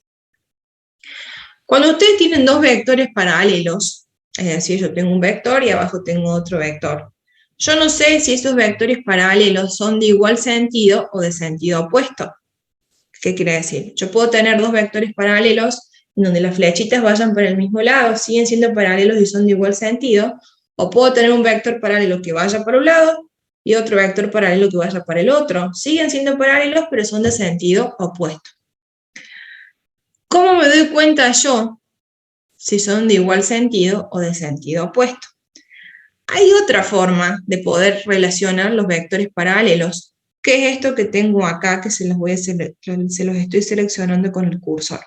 Cuando ustedes tienen dos vectores paralelos, es decir, yo tengo un vector y abajo tengo otro vector, yo no sé si esos vectores paralelos son de igual sentido o de sentido opuesto. ¿Qué quiere decir? Yo puedo tener dos vectores paralelos en donde las flechitas vayan para el mismo lado, siguen siendo paralelos y son de igual sentido, o puedo tener un vector paralelo que vaya para un lado y otro vector paralelo que vaya para el otro. Siguen siendo paralelos, pero son de sentido opuesto. ¿Cómo me doy cuenta yo si son de igual sentido o de sentido opuesto? Hay otra forma de poder relacionar los vectores paralelos, que es esto que tengo acá, que se los estoy seleccionando con el cursor.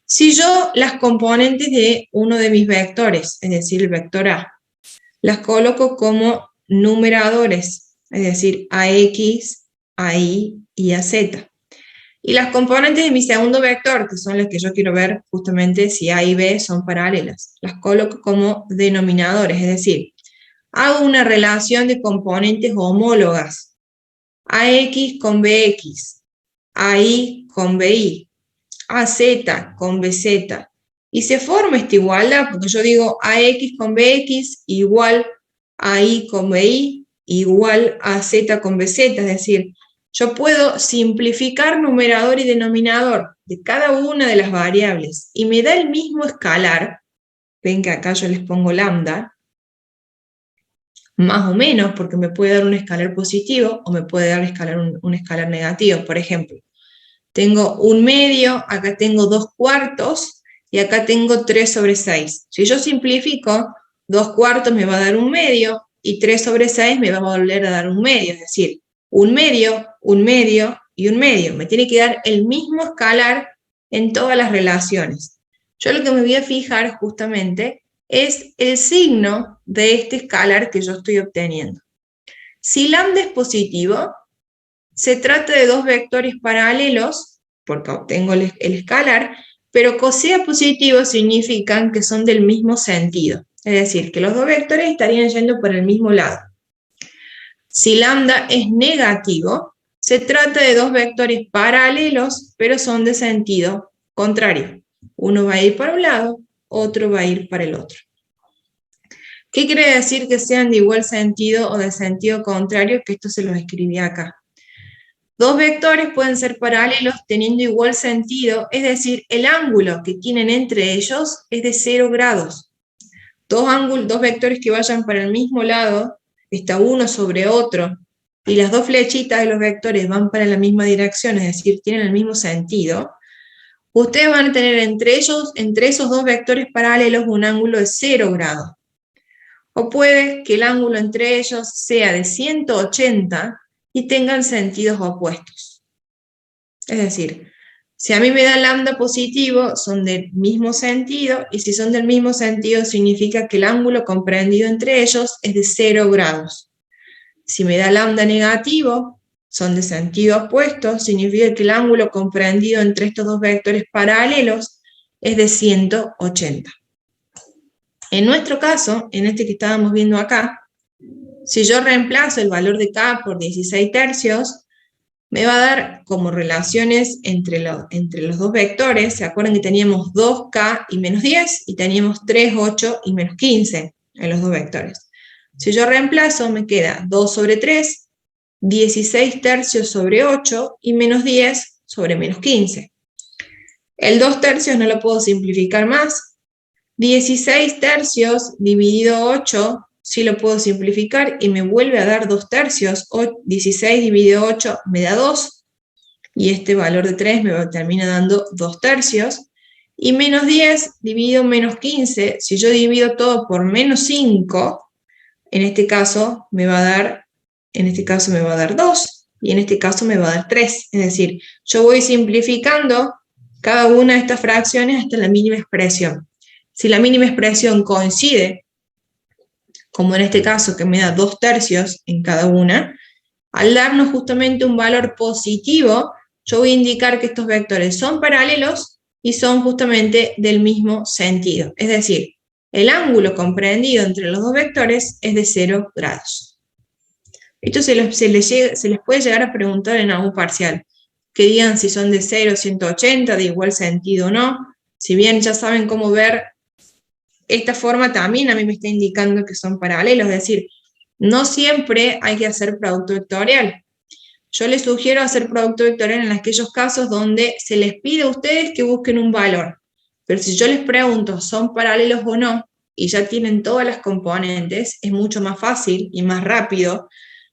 Si yo las componentes de uno de mis vectores, es decir, el vector A, las coloco como numeradores, es decir, AX, AI y AZ. Y las componentes de mi segundo vector, que son las que yo quiero ver justamente si A y B son paralelas, las coloco como denominadores, es decir, hago una relación de componentes homólogas. AX con BX, AI con BI, AZ con BZ. Y se forma esta igualdad, porque yo digo AX con BX igual AI con BI igual AZ con BZ, es decir, yo puedo simplificar numerador y denominador de cada una de las variables y me da el mismo escalar. Ven que acá yo les pongo lambda, más o menos, porque me puede dar un escalar positivo o me puede dar un escalar negativo. Por ejemplo, Tengo 1/2, acá tengo 2/4 y acá tengo 3/6. Si yo simplifico, 2/4 me va a dar 1/2 y 3/6 me va a volver a dar 1/2, es decir, 1/2, 1/2 y 1/2. Me tiene que dar el mismo escalar en todas las relaciones. Yo lo que me voy a fijar justamente es el signo de este escalar que yo estoy obteniendo. Si lambda es positivo, se trata de dos vectores paralelos, porque obtengo el escalar, pero que sea positivo significan que son del mismo sentido. Es decir, que los dos vectores estarían yendo por el mismo lado. Si lambda es negativo, se trata de dos vectores paralelos, pero son de sentido contrario. Uno va a ir para un lado, otro va a ir para el otro. ¿Qué quiere decir que sean de igual sentido o de sentido contrario? Que esto se lo escribí acá. Dos vectores pueden ser paralelos teniendo igual sentido, es decir, el ángulo que tienen entre ellos es de 0 grados. Dos vectores que vayan para el mismo lado, está uno sobre otro, y las dos flechitas de los vectores van para la misma dirección, es decir, tienen el mismo sentido, ustedes van a tener entre esos dos vectores paralelos un ángulo de 0 grados. O puede que el ángulo entre ellos sea de 180 y tengan sentidos opuestos. Es decir, si a mí me da lambda positivo, son del mismo sentido, y si son del mismo sentido, significa que el ángulo comprendido entre ellos es de 0 grados. Si me da lambda negativo, son de sentido opuesto, significa que el ángulo comprendido entre estos dos vectores paralelos es de 180. En nuestro caso, en este que estábamos viendo acá, si yo reemplazo el valor de K por 16 tercios, me va a dar como relaciones entre los dos vectores. ¿Se acuerdan que teníamos 2K y menos 10? Y teníamos 3, 8 y menos 15 en los dos vectores. Si yo reemplazo, me queda 2 sobre 3, 16 tercios sobre 8 y menos 10 sobre menos 15. El 2 tercios no lo puedo simplificar más. 16 tercios dividido 8, sí lo puedo simplificar y me vuelve a dar 2 tercios. 16 dividido 8 me da 2, y este valor de 3 me termina dando 2 tercios. Y menos 10 dividido menos 15, si yo divido todo por menos 5, en este caso me va a dar 2, y en este caso me va a dar 3. Es decir, yo voy simplificando cada una de estas fracciones hasta la mínima expresión. Si la mínima expresión coincide, como en este caso que me da 2 tercios en cada una, al darnos justamente un valor positivo, yo voy a indicar que estos vectores son paralelos y son justamente del mismo sentido. Es decir, el ángulo comprendido entre los dos vectores es de 0 grados. Esto se les puede llegar a preguntar en algún parcial, que digan si son de 0, 180, de igual sentido o no. Si bien ya saben cómo ver esta forma, también a mí me está indicando que son paralelos, es decir, no siempre hay que hacer producto vectorial. Yo les sugiero hacer producto vectorial en aquellos casos donde se les pide a ustedes que busquen un valor. Pero si yo les pregunto, ¿son paralelos o no? Y ya tienen todas las componentes, es mucho más fácil y más rápido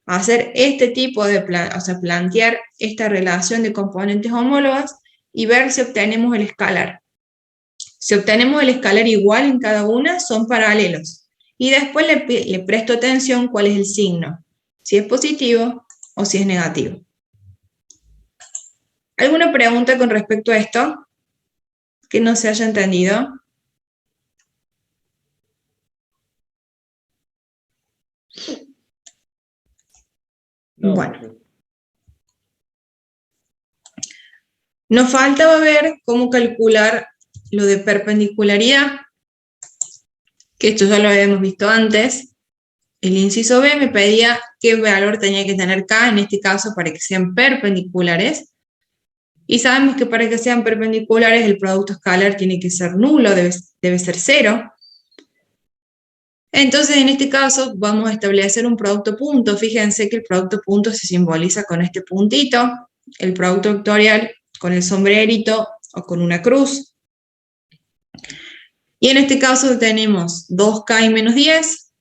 hacer este tipo de, plantear esta relación de componentes homólogas y ver si obtenemos el escalar. Si obtenemos el escalar igual en cada una, son paralelos. Y después le presto atención cuál es el signo, si es positivo o si es negativo. ¿Alguna pregunta con respecto a esto que no se haya entendido? No. Bueno. Nos faltaba ver cómo calcular lo de perpendicularidad, que esto ya lo habíamos visto antes. El inciso B me pedía qué valor tenía que tener K, en este caso, para que sean perpendiculares. Y sabemos que para que sean perpendiculares el producto escalar tiene que ser nulo, debe ser 0. Entonces, en este caso, vamos a establecer un producto punto. Fíjense que el producto punto se simboliza con este puntito, el producto vectorial con el sombrerito o con una cruz. Y en este caso tenemos 2K y menos 10,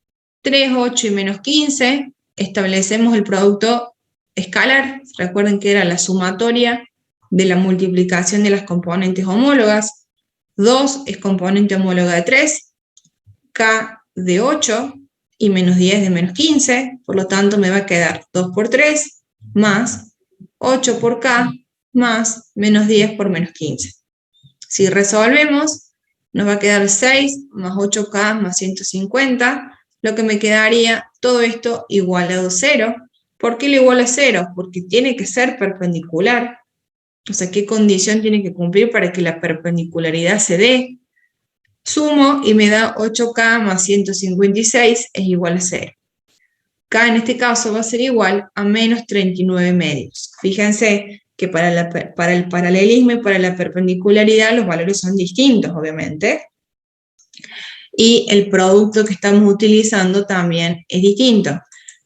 3, 8 y menos 15. Establecemos el producto escalar. Recuerden que era la sumatoria de la multiplicación de las componentes homólogas. 2 es componente homóloga de 3, K de 8 y menos 10 de menos 15, por lo tanto me va a quedar 2 por 3 más 8 por K más menos 10 por menos 15. Si resolvemos, nos va a quedar 6 más 8K más 150, lo que me quedaría todo esto igualado a 0. ¿Por qué lo iguala a 0? Porque tiene que ser perpendicular. O sea, ¿qué condición tiene que cumplir para que la perpendicularidad se dé? Sumo y me da 8K más 156 es igual a 0. K en este caso va a ser igual a menos 39 medios. Fíjense que para el paralelismo y para la perpendicularidad los valores son distintos, obviamente. Y el producto que estamos utilizando también es distinto.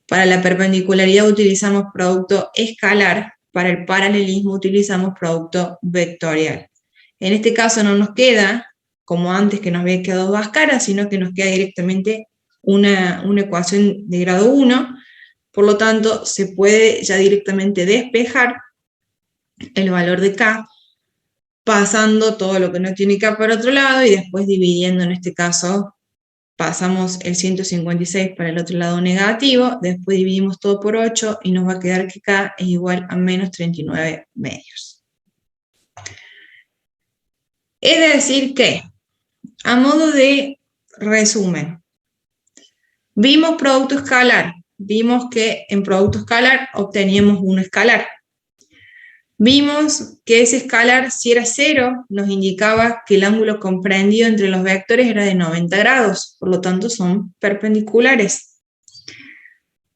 Para la perpendicularidad utilizamos producto escalar, para el paralelismo utilizamos producto vectorial. En este caso no nos queda, como antes que nos había quedado dos caras, sino que nos queda directamente una ecuación de grado 1, por lo tanto se puede ya directamente despejar el valor de K, pasando todo lo que no tiene K para otro lado y después dividiendo, en este caso, pasamos el 156 para el otro lado negativo, después dividimos todo por 8 y nos va a quedar que K es igual a menos 39 medios. Es decir que, a modo de resumen, vimos producto escalar, vimos que en producto escalar obteníamos un escalar. Vimos que ese escalar, si era 0, nos indicaba que el ángulo comprendido entre los vectores era de 90 grados, por lo tanto son perpendiculares.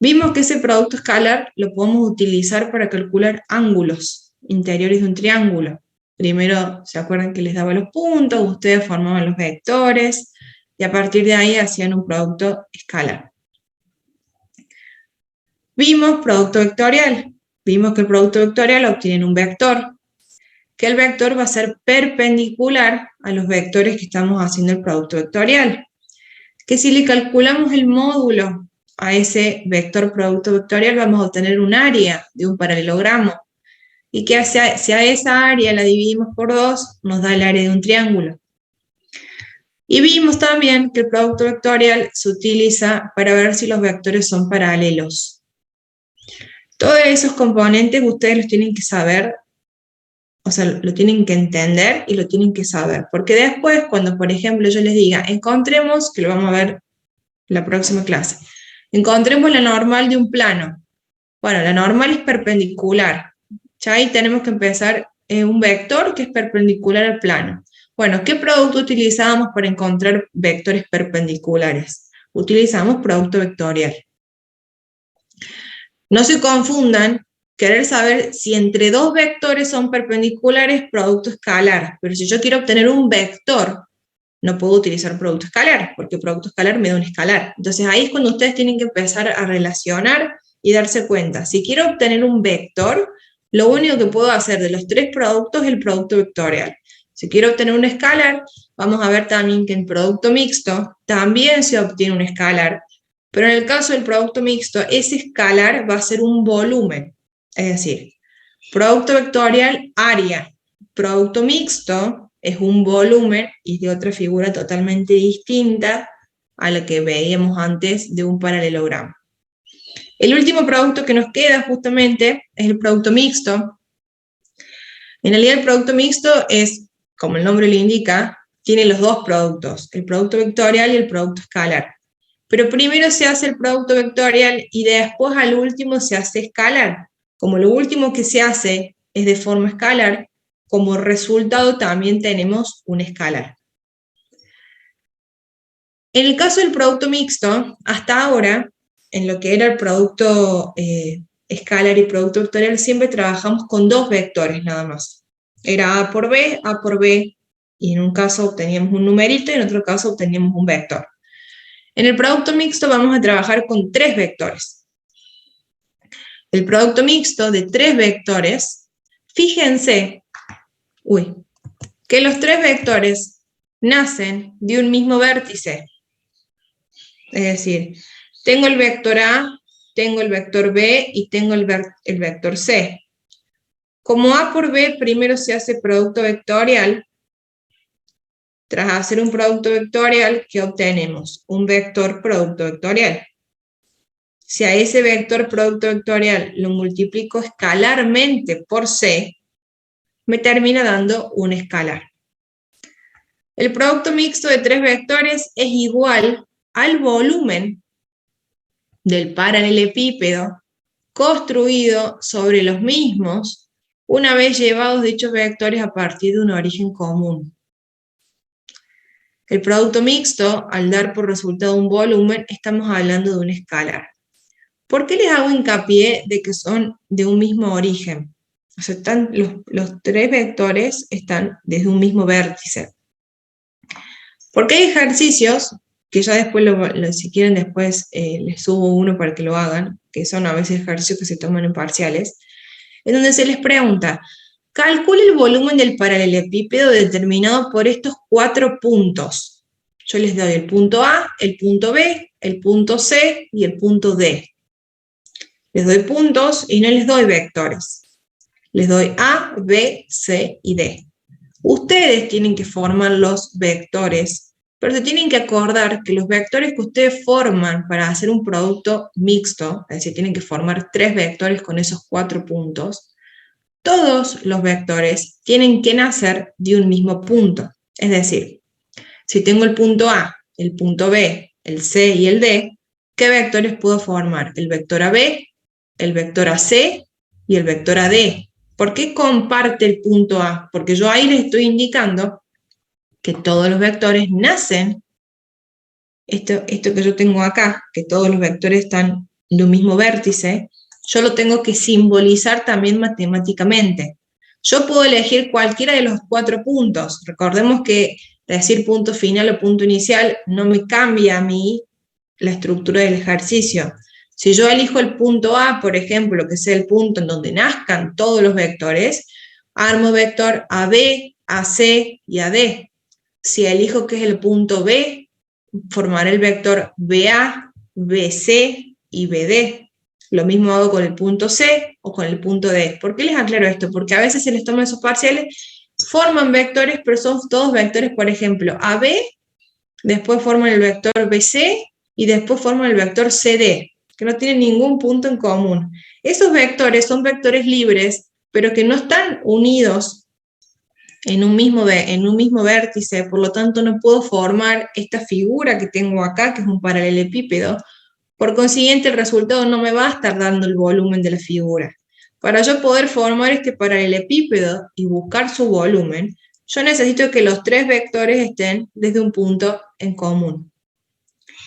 Vimos que ese producto escalar lo podemos utilizar para calcular ángulos interiores de un triángulo. Primero, ¿se acuerdan que les daba los puntos? Ustedes formaban los vectores y a partir de ahí hacían un producto escalar. Vimos producto vectorial. Vimos que el producto vectorial obtiene un vector, que el vector va a ser perpendicular a los vectores que estamos haciendo el producto vectorial. Que si le calculamos el módulo a ese vector producto vectorial, vamos a obtener un área de un paralelogramo. Y que si a esa área la dividimos por 2, nos da el área de un triángulo. Y vimos también que el producto vectorial se utiliza para ver si los vectores son paralelos. Todos esos componentes ustedes los tienen que saber, o sea, lo tienen que entender y lo tienen que saber. Porque después, cuando por ejemplo yo les diga, encontremos, que lo vamos a ver la próxima clase, encontremos la normal de un plano. Bueno, la normal es perpendicular. Ya ahí tenemos que empezar un vector que es perpendicular al plano. Bueno, ¿qué producto utilizamos para encontrar vectores perpendiculares? Utilizamos producto vectorial. No se confundan, querer saber si entre dos vectores son perpendiculares, producto escalar. Pero si yo quiero obtener un vector, no puedo utilizar producto escalar, porque producto escalar me da un escalar. Entonces ahí es cuando ustedes tienen que empezar a relacionar y darse cuenta. Si quiero obtener un vector, lo único que puedo hacer de los tres productos es el producto vectorial. Si quiero obtener un escalar, vamos a ver también que en producto mixto también se obtiene un escalar. Pero en el caso del producto mixto, ese escalar va a ser un volumen. Es decir, producto vectorial, área. Producto mixto es un volumen y de otra figura totalmente distinta a la que veíamos antes de un paralelogramo. El último producto que nos queda justamente es el producto mixto. En realidad el producto mixto es, como el nombre lo indica, tiene los dos productos, el producto vectorial y el producto escalar. Pero primero se hace el producto vectorial y después al último se hace escalar. Como lo último que se hace es de forma escalar, como resultado también tenemos un escalar. En el caso del producto mixto, hasta ahora, en lo que era el producto escalar y producto vectorial, siempre trabajamos con dos vectores nada más. Era A por B, y en un caso obteníamos un numerito y en otro caso obteníamos un vector. En el producto mixto vamos a trabajar con tres vectores. El producto mixto de tres vectores, fíjense, que los tres vectores nacen de un mismo vértice. Es decir, tengo el vector A, tengo el vector B y tengo el vector C. Como A por B primero se hace producto vectorial, tras hacer un producto vectorial, ¿qué obtenemos? Un vector producto vectorial. Si a ese vector producto vectorial lo multiplico escalarmente por C, me termina dando un escalar. El producto mixto de tres vectores es igual al volumen del paralelepípedo construido sobre los mismos una vez llevados dichos vectores a partir de un origen común. El producto mixto, al dar por resultado un volumen, estamos hablando de un escalar. ¿Por qué les hago hincapié de que son de un mismo origen? O sea, los tres vectores están desde un mismo vértice. Porque hay ejercicios, que ya después, si quieren después les subo uno para que lo hagan, que son a veces ejercicios que se toman en parciales, en donde se les pregunta, calcule el volumen del paralelepípedo determinado por estos 4 puntos. Yo les doy el punto A, el punto B, el punto C y el punto D. Les doy puntos y no les doy vectores. Les doy A, B, C y D. Ustedes tienen que formar los vectores, pero se tienen que acordar que los vectores que ustedes forman para hacer un producto mixto, es decir, tienen que formar 3 vectores con esos 4 puntos, todos los vectores tienen que nacer de un mismo punto. Es decir, si tengo el punto A, el punto B, el C y el D, ¿qué vectores puedo formar? El vector AB, el vector AC y el vector AD. ¿Por qué comparte el punto A? Porque yo ahí les estoy indicando que todos los vectores nacen, esto que yo tengo acá, que todos los vectores están en un mismo vértice, yo lo tengo que simbolizar también matemáticamente. Yo puedo elegir cualquiera de los 4 puntos. Recordemos que decir punto final o punto inicial no me cambia a mí la estructura del ejercicio. Si yo elijo el punto A, por ejemplo, que sea el punto en donde nazcan todos los vectores, armo vector AB, AC y AD. Si elijo que es el punto B, formaré el vector BA, BC y BD. Lo mismo hago con el punto C o con el punto D. ¿Por qué les aclaro esto? Porque a veces se les toman esos parciales, forman vectores, pero son todos vectores, por ejemplo, AB, después forman el vector BC y después forman el vector CD, que no tienen ningún punto en común. Esos vectores son vectores libres, pero que no están unidos en un mismo vértice, por lo tanto no puedo formar esta figura que tengo acá, que es un paralelepípedo. Por consiguiente, el resultado no me va a estar dando el volumen de la figura. Para yo poder formar este paralelepípedo y buscar su volumen, yo necesito que los 3 vectores estén desde un punto en común.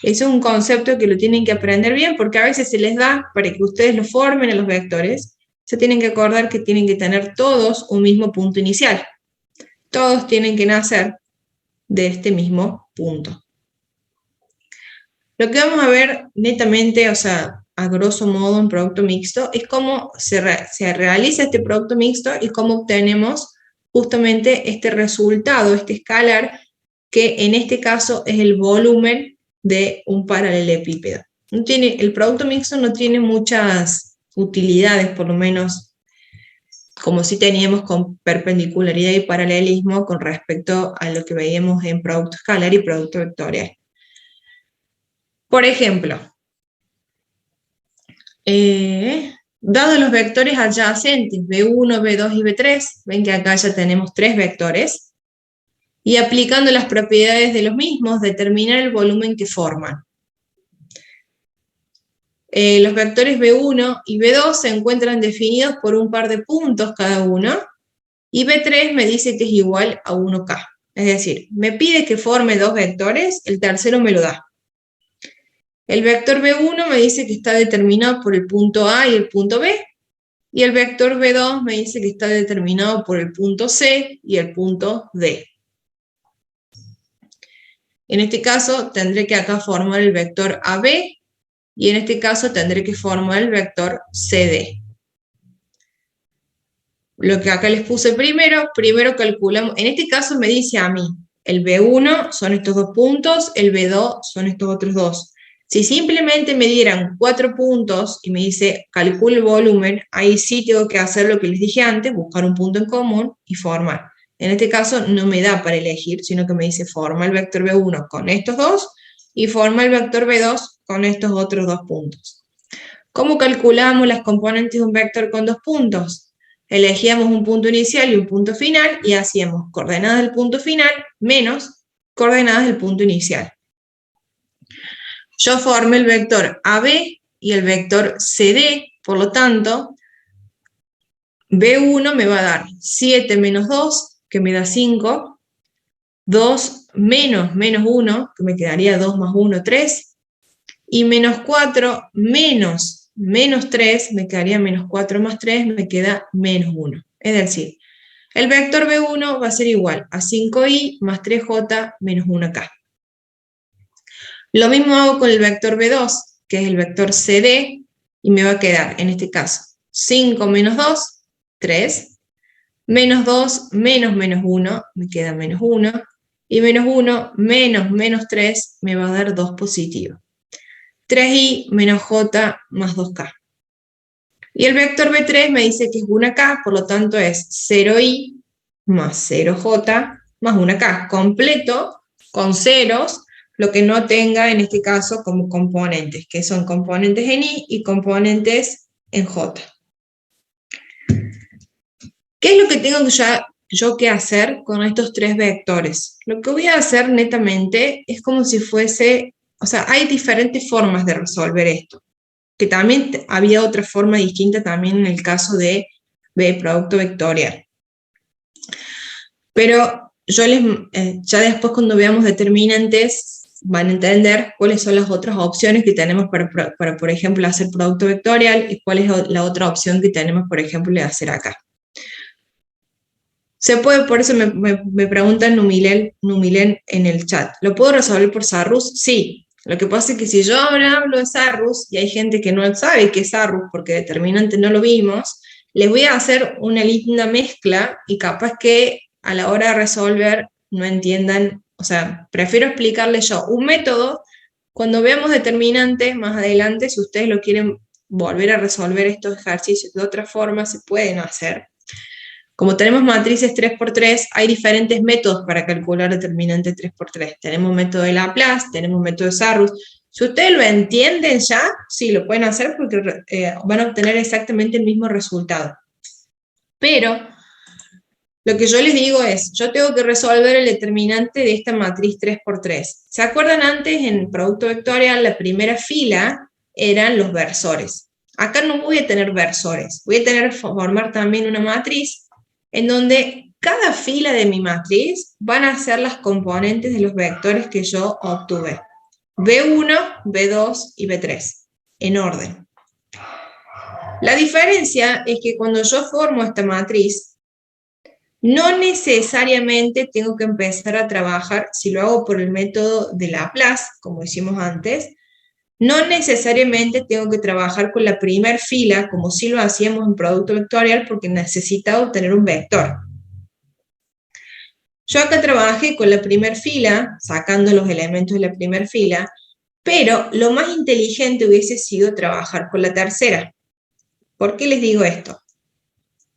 Eso es un concepto que lo tienen que aprender bien, porque a veces se les da, para que ustedes lo formen a los vectores, se tienen que acordar que tienen que tener todos un mismo punto inicial. Todos tienen que nacer de este mismo punto. Lo que vamos a ver netamente, o sea, a grosso modo en producto mixto, es cómo se realiza este producto mixto y cómo obtenemos justamente este resultado, este escalar, que en este caso es el volumen de un paralelepípedo. El producto mixto no tiene muchas utilidades, por lo menos como si teníamos con perpendicularidad y paralelismo con respecto a lo que veíamos en producto escalar y producto vectorial. Por ejemplo, dados los vectores adyacentes B1, B2 y B3, ven que acá ya tenemos 3 vectores, y aplicando las propiedades de los mismos, determinar el volumen que forman. Los vectores B1 y B2 se encuentran definidos por un par de puntos cada uno, y B3 me dice que es igual a 1K. Es decir, me pide que forme 2 vectores, el tercero me lo da. El vector B1 me dice que está determinado por el punto A y el punto B, y el vector B2 me dice que está determinado por el punto C y el punto D. En este caso tendré que acá formar el vector AB, y en este caso tendré que formar el vector CD. Lo que acá les puse primero calculamos, en este caso me dice a mí, el B1 son estos 2 puntos, el B2 son estos otros 2. Si simplemente me dieran 4 puntos y me dice calcula el volumen, ahí sí tengo que hacer lo que les dije antes, buscar un punto en común y formar. En este caso no me da para elegir, sino que me dice forma el vector B1 con estos dos y forma el vector B2 con estos otros 2 puntos. ¿Cómo calculamos las componentes de un vector con 2 puntos? Elegíamos un punto inicial y un punto final y hacíamos coordenadas del punto final menos coordenadas del punto inicial. Yo formé el vector AB y el vector CD, por lo tanto, B1 me va a dar 7 menos 2, que me da 5, 2 menos 1, que me quedaría 2 más 1, 3, y menos 4 menos 3, me quedaría menos 4 más 3, me queda menos 1. Es decir, el vector B1 va a ser igual a 5i más 3j menos 1k. Lo mismo hago con el vector B2, que es el vector CD, y me va a quedar, en este caso, 5 menos 2, 3, menos 2 menos 1, me queda menos 1, y menos 1 menos 3 me va a dar 2 positivo. 3i menos j más 2k. Y el vector B3 me dice que es 1k, por lo tanto es 0i más 0j más 1k, completo, con ceros, lo que no tenga en este caso como componentes, que son componentes en i y componentes en j. ¿Qué es lo que tengo yo que hacer con estos 3 vectores? Lo que voy a hacer netamente es como si fuese, o sea, hay diferentes formas de resolver esto, que también había otra forma distinta también en el caso de producto vectorial. Pero yo ya después cuando veamos determinantes van a entender cuáles son las otras opciones que tenemos para por ejemplo, hacer producto vectorial y cuál es la otra opción que tenemos, por ejemplo, de hacer acá. Se puede, por eso me preguntan Numilen en el chat, ¿lo puedo resolver por Sarrus? Sí. Lo que pasa es que si yo ahora hablo de Sarrus, y hay gente que no sabe qué es Sarrus, porque determinante no lo vimos, les voy a hacer una linda mezcla, y capaz que a la hora de resolver no entiendan, o sea, prefiero explicarles yo un método, cuando veamos determinante más adelante, si ustedes lo quieren volver a resolver estos ejercicios de otra forma, se pueden hacer. Como tenemos matrices 3×3, hay diferentes métodos para calcular determinante 3×3. Tenemos método de Laplace, tenemos método de Sarrus. Si ustedes lo entienden ya, sí, lo pueden hacer porque van a obtener exactamente el mismo resultado. Pero lo que yo les digo es, yo tengo que resolver el determinante de esta matriz 3×3. ¿Se acuerdan antes en producto vectorial la primera fila eran los versores? Acá no voy a tener versores, voy a formar también una matriz en donde cada fila de mi matriz van a ser las componentes de los vectores que yo obtuve. B1, B2 y B3, en orden. La diferencia es que cuando yo formo esta matriz, no necesariamente tengo que empezar a trabajar, si lo hago por el método de Laplace, como hicimos antes, no necesariamente tengo que trabajar con la primera fila, como si lo hacíamos en producto vectorial, porque necesitaba obtener un vector. Yo acá trabajé con la primera fila, sacando los elementos de la primera fila, pero lo más inteligente hubiese sido trabajar con la tercera. ¿Por qué les digo esto?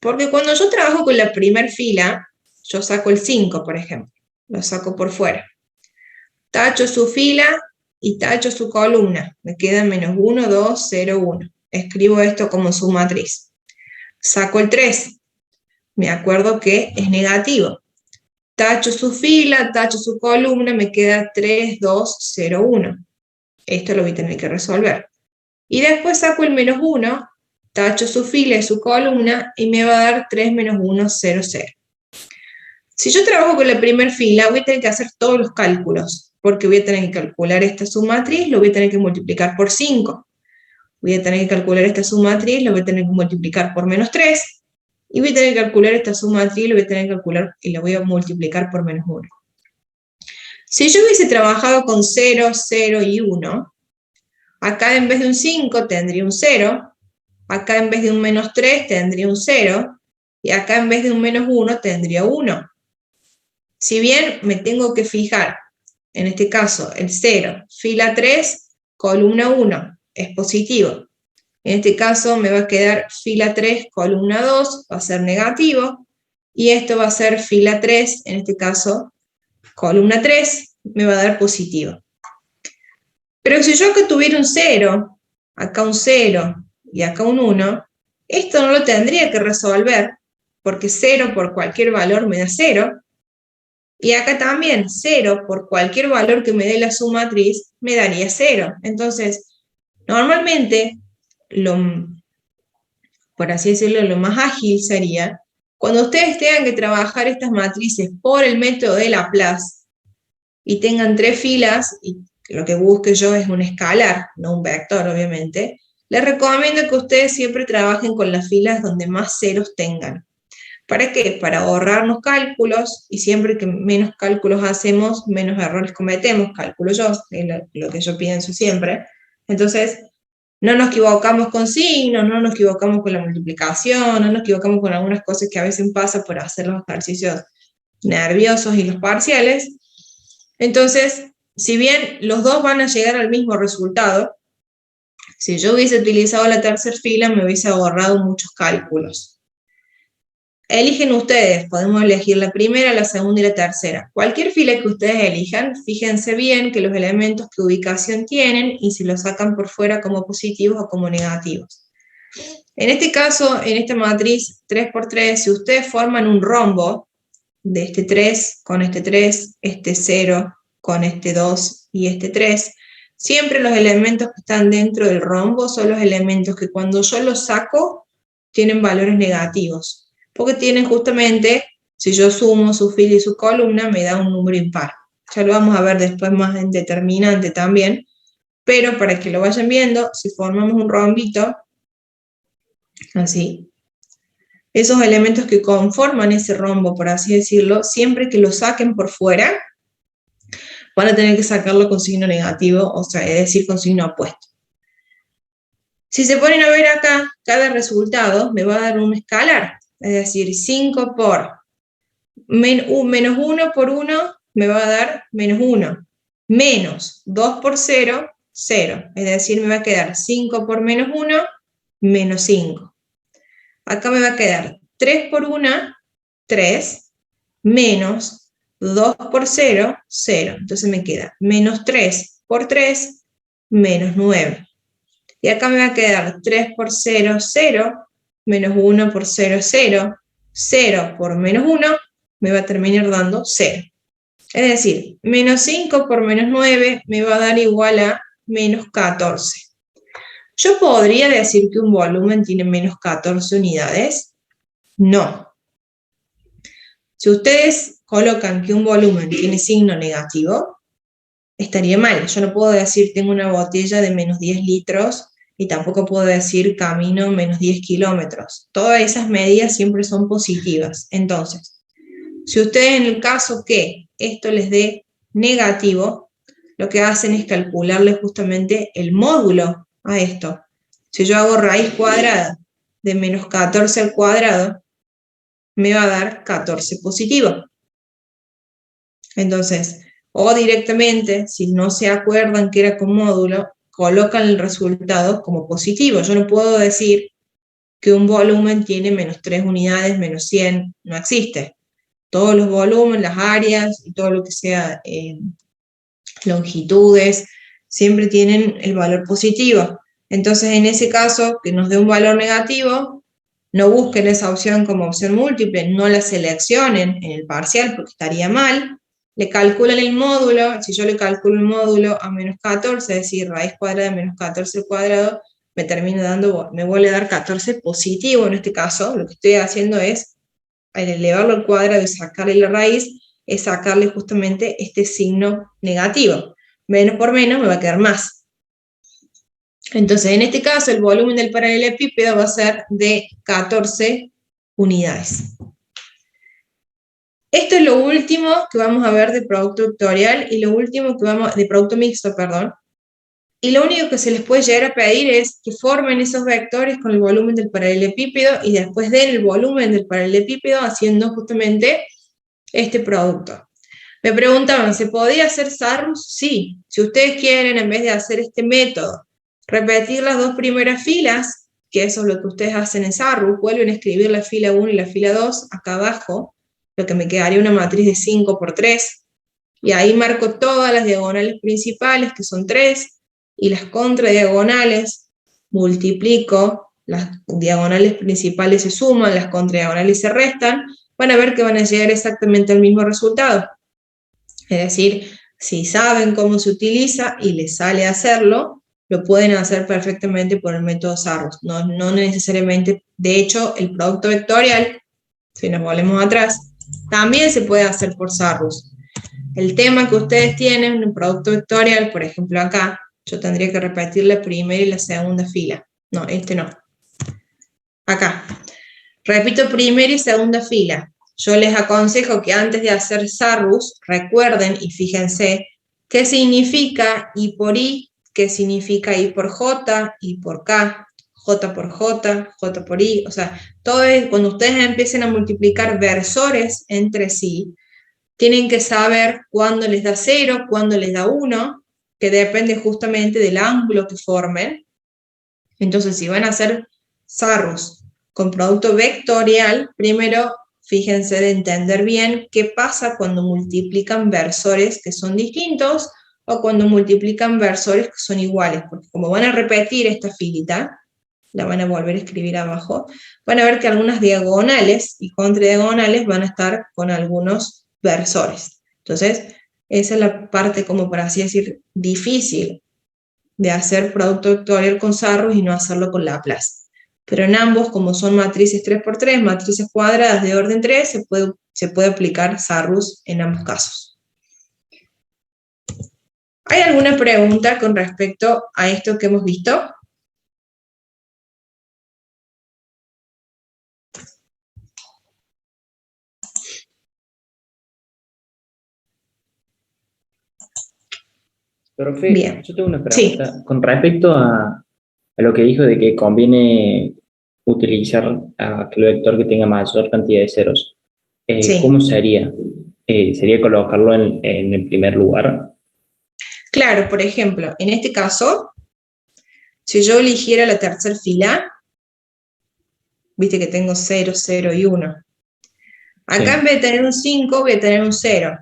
Porque cuando yo trabajo con la primera fila, yo saco el 5, por ejemplo, lo saco por fuera. Tacho su fila y tacho su columna. Me queda menos 1, 2, 0, 1. Escribo esto como su matriz. Saco el 3. Me acuerdo que es negativo. Tacho su fila, tacho su columna, me queda 3, 2, 0, 1. Esto lo voy a tener que resolver. Y después saco el menos 1, tacho su fila y su columna, y me va a dar 3 menos 1, 0, 0. Si yo trabajo con la primera fila, voy a tener que hacer todos los cálculos, porque voy a tener que calcular esta submatriz, lo voy a tener que multiplicar por 5. Voy a tener que calcular esta submatriz, lo voy a tener que multiplicar por menos 3. Y voy a tener que calcular esta submatriz, lo voy a tener que calcular y la voy a multiplicar por menos 1. Si yo hubiese trabajado con 0, 0 y 1, acá en vez de un 5 tendría un 0, acá en vez de un menos 3 tendría un 0, y acá en vez de un menos 1 tendría 1. Si bien me tengo que fijar, en este caso, el 0, fila 3, columna 1 es positivo. En este caso me va a quedar fila 3, columna 2, va a ser negativo, y esto va a ser fila 3, en este caso, columna 3, me va a dar positivo. Pero si yo acá tuviera un 0, acá un 0 y acá un 1, esto no lo tendría que resolver, porque 0 por cualquier valor me da 0, y acá también 0 por cualquier valor que me dé la submatriz me daría 0. Entonces, normalmente, por así decirlo, lo más ágil sería, cuando ustedes tengan que trabajar estas matrices por el método de Laplace, y tengan 3 filas, y lo que busque yo es un escalar, no un vector, obviamente, les recomiendo que ustedes siempre trabajen con las filas donde más ceros tengan. ¿Para qué? Para ahorrarnos cálculos, y siempre que menos cálculos hacemos, menos errores cometemos, calculo yo, es lo que yo pienso siempre. Entonces, no nos equivocamos con signos, no nos equivocamos con la multiplicación, no nos equivocamos con algunas cosas que a veces pasa por hacer los ejercicios nerviosos y los parciales. Entonces, si bien los dos van a llegar al mismo resultado, si yo hubiese utilizado la tercera fila me hubiese ahorrado muchos cálculos. Eligen ustedes, podemos elegir la primera, la segunda y la tercera. Cualquier fila que ustedes elijan, fíjense bien que los elementos qué ubicación tienen y si los sacan por fuera como positivos o como negativos. En este caso, en esta matriz 3×3, si ustedes forman un rombo de este 3 con este 3, este 0 con este 2 y este 3, siempre los elementos que están dentro del rombo son los elementos que cuando yo los saco tienen valores negativos. Porque tienen justamente, si yo sumo su fila y su columna, me da un número impar. Ya lo vamos a ver después más en determinante también, pero para que lo vayan viendo, si formamos un rombito, así, esos elementos que conforman ese rombo, por así decirlo, siempre que lo saquen por fuera, van a tener que sacarlo con signo negativo, o sea, es decir, con signo opuesto. Si se ponen a ver acá, cada resultado me va a dar un escalar. Es decir, 5 por menos 1 por 1 me va a dar menos 1. Menos 2 por 0, 0. Es decir, me va a quedar 5 por menos 1, menos 5. Acá me va a quedar 3 por 1, 3, menos 2 por 0, 0. Entonces me queda menos 3 por 3, menos 9. Y acá me va a quedar 3 por 0, 0, menos 1 por 0, 0, 0 por menos 1, me va a terminar dando 0. Es decir, menos 5 por menos 9 me va a dar igual a menos 14. ¿Yo podría decir que un volumen tiene menos 14 unidades? No. Si ustedes colocan que un volumen tiene signo negativo, estaría mal. Yo no puedo decir tengo una botella de menos 10 litros y tampoco puedo decir camino menos 10 kilómetros. Todas esas medidas siempre son positivas. Entonces, si ustedes en el caso que esto les dé negativo, lo que hacen es calcularle justamente el módulo a esto. Si yo hago raíz cuadrada de menos 14 al cuadrado, me va a dar 14 positivo. Entonces, o directamente, si no se acuerdan que era con módulo, colocan el resultado como positivo. Yo no puedo decir que un volumen tiene menos 3 unidades, menos 100, no existe. Todos los volúmenes, las áreas y todo lo que sea longitudes, siempre tienen el valor positivo. Entonces, en ese caso, que nos dé un valor negativo, no busquen esa opción como opción múltiple, no la seleccionen en el parcial porque estaría mal. Le calculan el módulo, si yo le calculo el módulo a menos 14, es decir, raíz cuadrada de menos 14 al cuadrado, me vuelve a dar 14 positivo en este caso. Lo que estoy haciendo es, al elevarlo al cuadrado y sacarle la raíz, es sacarle justamente este signo negativo. Menos por menos me va a quedar más. Entonces, en este caso, el volumen del paralelepípedo va a ser de 14 unidades. Esto es lo último que vamos a ver de producto vectorial y lo último que de producto mixto, perdón. Y lo único que se les puede llegar a pedir es que formen esos vectores con el volumen del paralelepípedo y después den el volumen del paralelepípedo haciendo justamente este producto. Me preguntaban, ¿se podía hacer SARUS? Sí. Si ustedes quieren, en vez de hacer este método, repetir las dos primeras filas, que eso es lo que ustedes hacen en SARUS, vuelven a escribir la fila 1 y la fila 2 acá abajo, lo que me quedaría una matriz de 5 por 3, y ahí marco todas las diagonales principales, que son 3, y las contradiagonales, multiplico, las diagonales principales se suman, las contradiagonales se restan, van a ver que van a llegar exactamente al mismo resultado. Es decir, si saben cómo se utiliza y les sale hacerlo, lo pueden hacer perfectamente por el método SARUS. No necesariamente, de hecho, el producto vectorial, si nos volvemos atrás, también se puede hacer por SARUS. El tema que ustedes tienen en un producto vectorial, por ejemplo acá, yo tendría que repetir la primera y la segunda fila. No, este no. Acá. Repito primera y segunda fila. Yo les aconsejo que antes de hacer SARUS, recuerden y fíjense qué significa I por I, qué significa I por J, I por K, J por J, J por I. O sea, todo es, cuando ustedes empiecen a multiplicar versores entre sí, tienen que saber cuándo les da 0, cuándo les da 1, que depende justamente del ángulo que formen. Entonces, si van a hacer SARUS con producto vectorial, primero fíjense de entender bien qué pasa cuando multiplican versores que son distintos o cuando multiplican versores que son iguales, porque como van a repetir esta filita, la van a volver a escribir abajo, van a ver que algunas diagonales y contradiagonales van a estar con algunos versores. Entonces, esa es la parte, como por así decir, difícil de hacer producto vectorial con SARUS y no hacerlo con Laplace. Pero en ambos, como son matrices 3×3, matrices cuadradas de orden 3, se puede aplicar SARUS en ambos casos. ¿Hay alguna pregunta con respecto a esto que hemos visto? Profe, Bien. yo tengo una Sí. pregunta con respecto a lo que dijo de que conviene utilizar aquel vector que tenga mayor cantidad de ceros. Sí. ¿Cómo sería? ¿Sería colocarlo en el primer lugar? Claro, por ejemplo, en este caso, si yo eligiera la tercera fila, viste que tengo 0, 0 y 1. Acá Sí. en vez de tener un 5, voy a tener un 0.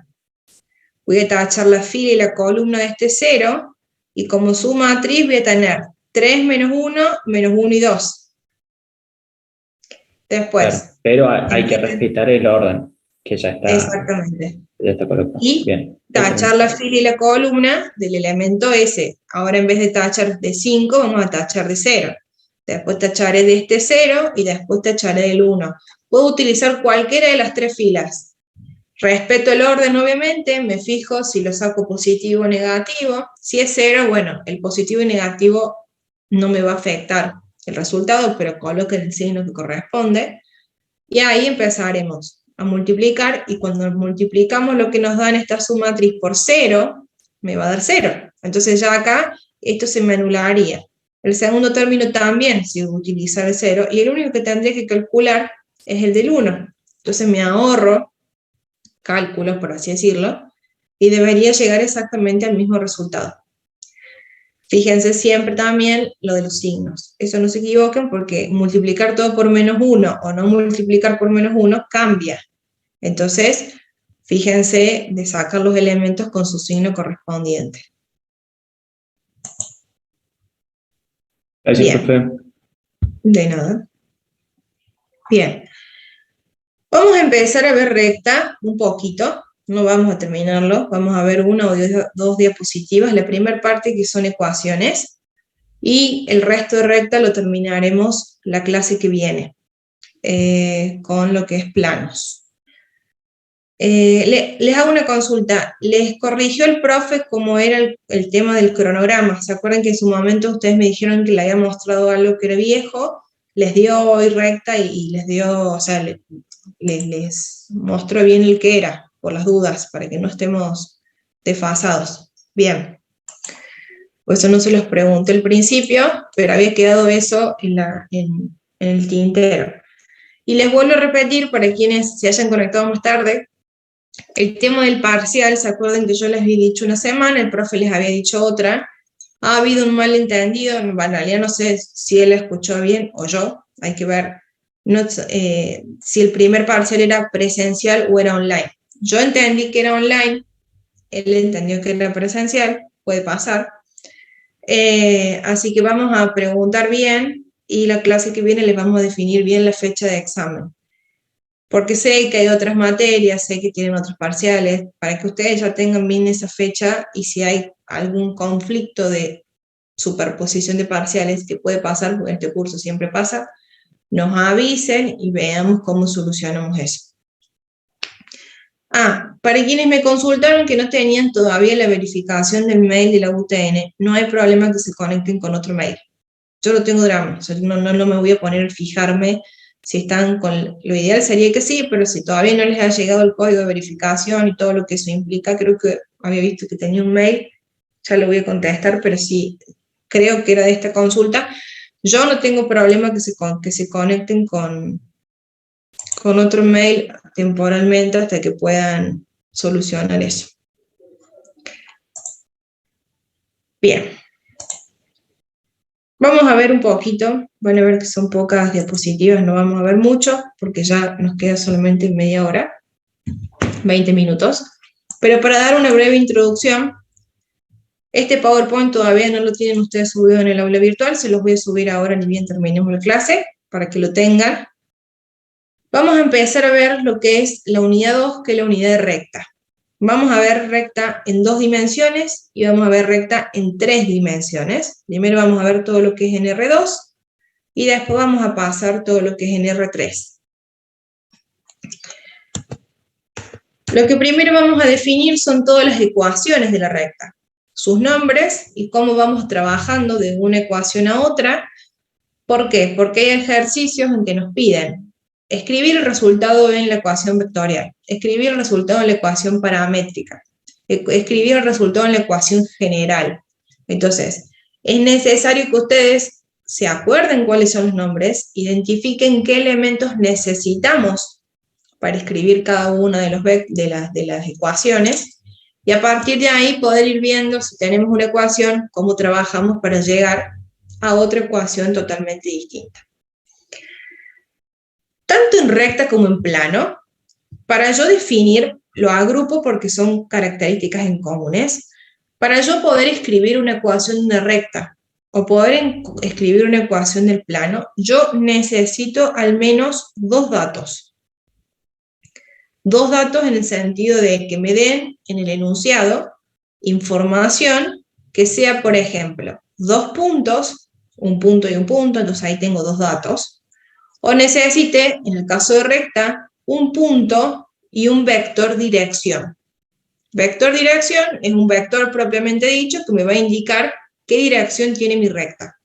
Voy a tachar la fila y la columna de este 0, y como su matriz voy a tener 3 menos 1, menos 1 y 2. Después. Claro, pero hay que respetar el orden, que ya Exactamente. está colocado. Y Bien. tachar la fila y la columna del elemento S. Ahora en vez de tachar de 5, vamos a tachar de 0. Después tacharé de este 0 y después tacharé del 1. Puedo utilizar cualquiera de las tres filas. Respeto el orden, obviamente, me fijo si lo saco positivo o negativo. Si es 0, bueno, el positivo y negativo no me va a afectar el resultado, pero coloquen el signo que corresponde. Y ahí empezaremos a multiplicar, y cuando multiplicamos lo que nos dan esta submatriz por 0, me va a dar 0. Entonces ya acá esto se me anularía. El segundo término también, si utilizar el 0, y el único que tendría que calcular es el del 1. Entonces me ahorro cálculos, por así decirlo, y debería llegar exactamente al mismo resultado. Fíjense siempre también lo de los signos. Eso no se equivoquen, porque multiplicar todo por menos 1 o no multiplicar por menos 1 cambia. Entonces, fíjense de sacar los elementos con su signo correspondiente. Gracias, profe. De nada. Bien. Vamos a empezar a ver recta un poquito. No vamos a terminarlo. Vamos a ver una o dos diapositivas. La primera parte, que son ecuaciones. Y el resto de recta lo terminaremos la clase que viene, con lo que es planos. Les hago una consulta. ¿Les corrigió el profe cómo era el tema del cronograma? ¿Se acuerdan que en su momento ustedes me dijeron que le había mostrado algo que era viejo? Les dio hoy recta y les dio, o sea, les mostró bien el que era, por las dudas, para que no estemos desfasados. Bien. Por eso no se los pregunté al principio, pero había quedado eso en el tintero. Y les vuelvo a repetir, para quienes se hayan conectado más tarde, El tema del parcial, ¿se acuerdan que yo les había dicho una semana, el profe les había dicho otra? Ha habido un malentendido, en realidad no sé si él escuchó bien o yo, hay que ver si el primer parcial era presencial o era online. Yo entendí que era online, él entendió que era presencial, puede pasar. Así que vamos a preguntar bien y la clase que viene les vamos a definir bien la fecha de examen. Porque sé que hay otras materias, sé que tienen otros parciales, para que ustedes ya tengan bien esa fecha y si hay algún conflicto de superposición de parciales que puede pasar, porque en este curso siempre pasa, nos avisen y veamos cómo solucionamos eso. Para quienes me consultaron que no tenían todavía la verificación del mail de la UTN, no hay problema que se conecten con otro mail. Yo no tengo drama, o sea, no me voy a poner a fijarme si están con... Lo ideal sería que sí, pero si todavía no les ha llegado el código de verificación y todo lo que eso implica, creo que había visto que tenía un mail, ya lo voy a contestar, pero sí, creo que era de esta consulta. Yo no tengo problema que se conecten con otro mail temporalmente hasta que puedan solucionar eso. Bien. Vamos a ver un poquito, van a ver que son pocas diapositivas, no vamos a ver mucho, porque ya nos queda solamente media hora, 20 minutos. Pero para dar una breve introducción, este PowerPoint todavía no lo tienen ustedes subido en el aula virtual, se los voy a subir ahora ni bien terminemos la clase, para que lo tengan. Vamos a empezar a ver lo que es la unidad 2, que es la unidad de recta. Vamos a ver recta en 2 dimensiones y vamos a ver recta en 3 dimensiones. Primero vamos a ver todo lo que es en R2 y después vamos a pasar todo lo que es en R3. Lo que primero vamos a definir son todas las ecuaciones de la recta, sus nombres y cómo vamos trabajando de una ecuación a otra. ¿Por qué? Porque hay ejercicios en que nos piden escribir el resultado en la ecuación vectorial, escribir el resultado en la ecuación paramétrica, escribir el resultado en la ecuación general. Entonces, es necesario que ustedes se acuerden cuáles son los nombres, identifiquen qué elementos necesitamos para escribir cada una de las ecuaciones, y a partir de ahí poder ir viendo si tenemos una ecuación, cómo trabajamos para llegar a otra ecuación totalmente distinta. Tanto en recta como en plano, para yo definir, lo agrupo porque son características en comunes, para yo poder escribir una ecuación de recta o poder escribir una ecuación del plano, yo necesito al menos 2 datos. 2 datos en el sentido de que me den en el enunciado información que sea, por ejemplo, 2 puntos, un punto y un punto, entonces ahí tengo 2 datos. O necesite, en el caso de recta, un punto y un vector dirección. Vector dirección es un vector propiamente dicho que me va a indicar qué dirección tiene mi recta.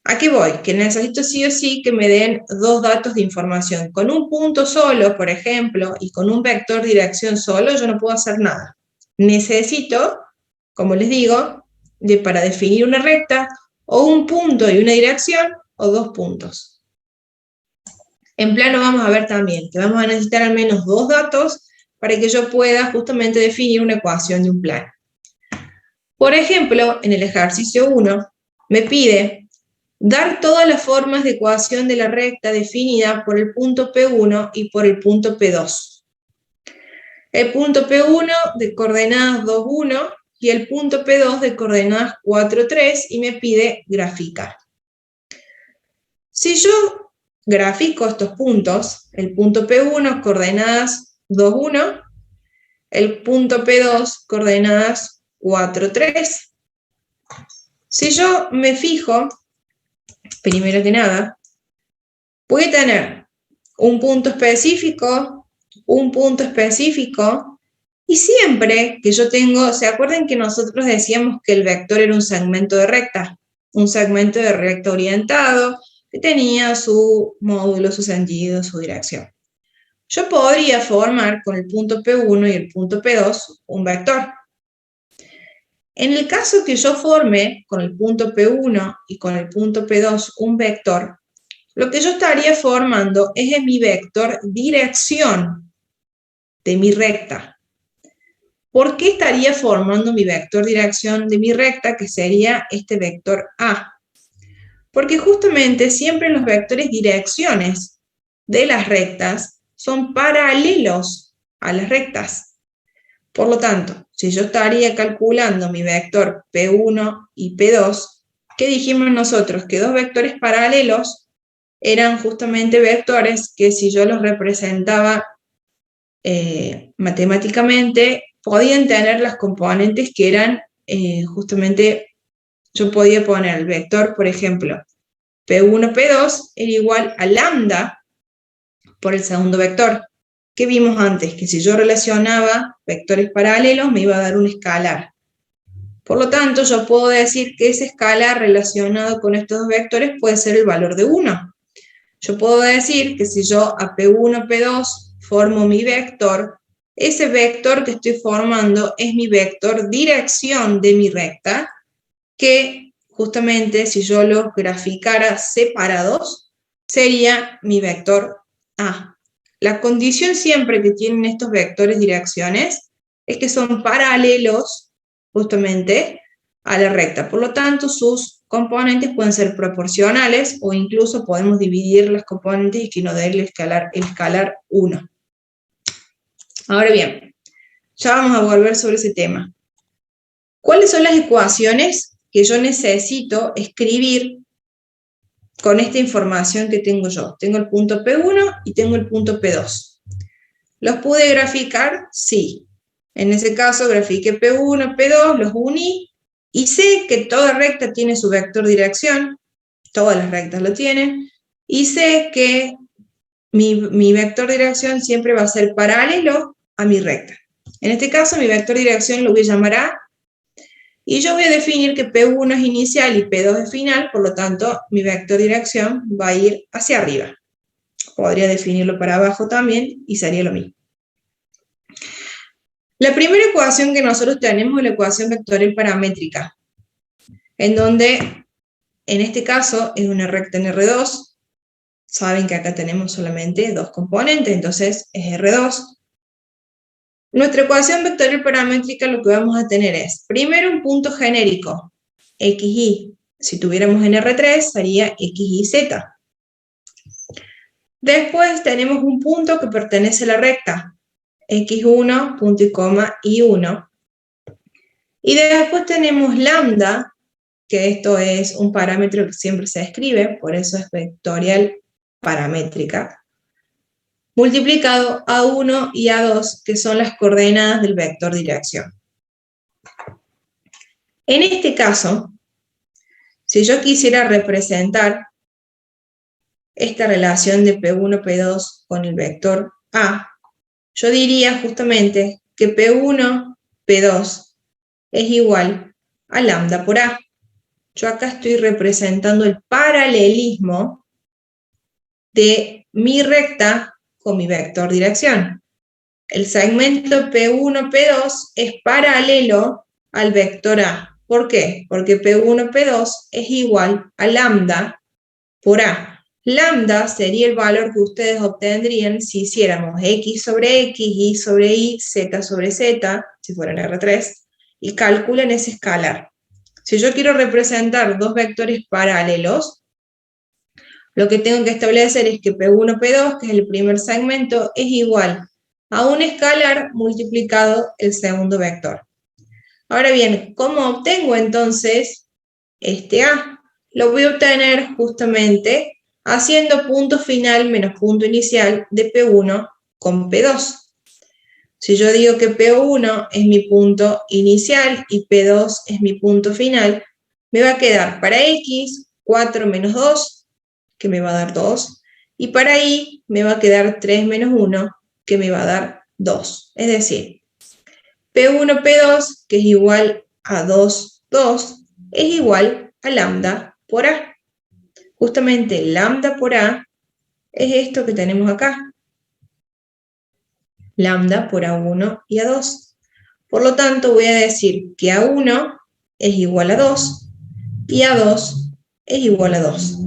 ¿A qué voy? Que necesito sí o sí que me den 2 datos de información. Con un punto solo, por ejemplo, y con un vector dirección solo, yo no puedo hacer nada. Necesito, como les digo, para definir una recta, o un punto y una dirección, o 2 puntos. En plano vamos a ver también que vamos a necesitar al menos 2 datos para que yo pueda justamente definir una ecuación de un plano. Por ejemplo, en el ejercicio 1 me pide dar todas las formas de ecuación de la recta definida por el punto P1 y por el punto P2. El punto P1 de coordenadas 2, 1 y el punto P2 de coordenadas 4, 3 y me pide graficar. Si yo grafico estos puntos, el punto P1 coordenadas 2, 1, el punto P2 coordenadas 4, 3. Si yo me fijo, primero que nada, voy a tener un punto específico, y siempre que yo tengo, ¿se acuerdan que nosotros decíamos que el vector era un segmento de recta? Un segmento de recta orientado, que tenía su módulo, su sentido, su dirección. Yo podría formar con el punto P1 y el punto P2 un vector. En el caso que yo forme con el punto P1 y con el punto P2 un vector, lo que yo estaría formando es mi vector dirección de mi recta. ¿Por qué estaría formando mi vector dirección de mi recta, que sería este vector A? Porque justamente siempre los vectores direcciones de las rectas son paralelos a las rectas. Por lo tanto, si yo estaría calculando mi vector P1 y P2, ¿qué dijimos nosotros? Que dos vectores paralelos eran justamente vectores que si yo los representaba matemáticamente, podían tener las componentes que eran justamente, yo podía poner el vector, por ejemplo, P1, P2 era igual a lambda por el segundo vector. ¿Qué vimos antes? Que si yo relacionaba vectores paralelos me iba a dar un escalar. Por lo tanto, yo puedo decir que ese escalar relacionado con estos dos vectores puede ser el valor de 1. Yo puedo decir que si yo a P1, P2 formo mi vector, ese vector que estoy formando es mi vector dirección de mi recta, que justamente si yo los graficara separados, sería mi vector A. La condición siempre que tienen estos vectores direcciones es que son paralelos justamente a la recta. Por lo tanto, sus componentes pueden ser proporcionales o incluso podemos dividir las componentes y que nos dé el escalar 1. Ahora bien, ya vamos a volver sobre ese tema. ¿Cuáles son las ecuaciones que yo necesito escribir con esta información que tengo yo? Tengo el punto P1 y tengo el punto P2. ¿Los pude graficar? Sí. En ese caso grafiqué P1, P2, los uní y sé que toda recta tiene su vector dirección, todas las rectas lo tienen, y sé que mi vector dirección siempre va a ser paralelo a mi recta. En este caso mi vector dirección lo voy a llamar A, y yo voy a definir que P1 es inicial y P2 es final, por lo tanto mi vector dirección va a ir hacia arriba. Podría definirlo para abajo también y sería lo mismo. La primera ecuación que nosotros tenemos es la ecuación vectorial paramétrica, en donde en este caso es una recta en R2. Saben que acá tenemos solamente dos componentes, entonces es R2. Nuestra ecuación vectorial paramétrica lo que vamos a tener es, primero un punto genérico, xy. Si tuviéramos en R3 sería xyz. Después tenemos un punto que pertenece a la recta, x1, punto y coma, y1. Y después tenemos lambda, que esto es un parámetro que siempre se escribe, por eso es vectorial paramétrica, multiplicado A1 y A2, que son las coordenadas del vector dirección. En este caso, si yo quisiera representar esta relación de P1, P2 con el vector A, yo diría justamente que P1, P2 es igual a lambda por A. Yo acá estoy representando el paralelismo de mi recta con mi vector dirección. El segmento P1, P2 es paralelo al vector A. ¿Por qué? Porque P1, P2 es igual a lambda por A. Lambda sería el valor que ustedes obtendrían si hiciéramos x sobre x, y sobre y, z sobre z, si fuera en R3, y calculan ese escalar. Si yo quiero representar dos vectores paralelos, lo que tengo que establecer es que P1, P2, que es el primer segmento, es igual a un escalar multiplicado el segundo vector. Ahora bien, ¿cómo obtengo entonces este A? Lo voy a obtener justamente haciendo punto final menos punto inicial de P1 con P2. Si yo digo que P1 es mi punto inicial y P2 es mi punto final, me va a quedar para X 4 menos 2, que me va a dar 2, y para Y me va a quedar 3 menos 1, que me va a dar 2. Es decir, P1, P2, que es igual a 2, 2, es igual a lambda por A. Justamente lambda por A es esto que tenemos acá. Lambda por A1 y A2. Por lo tanto, voy a decir que A1 es igual a 2 y A2 es igual a 2.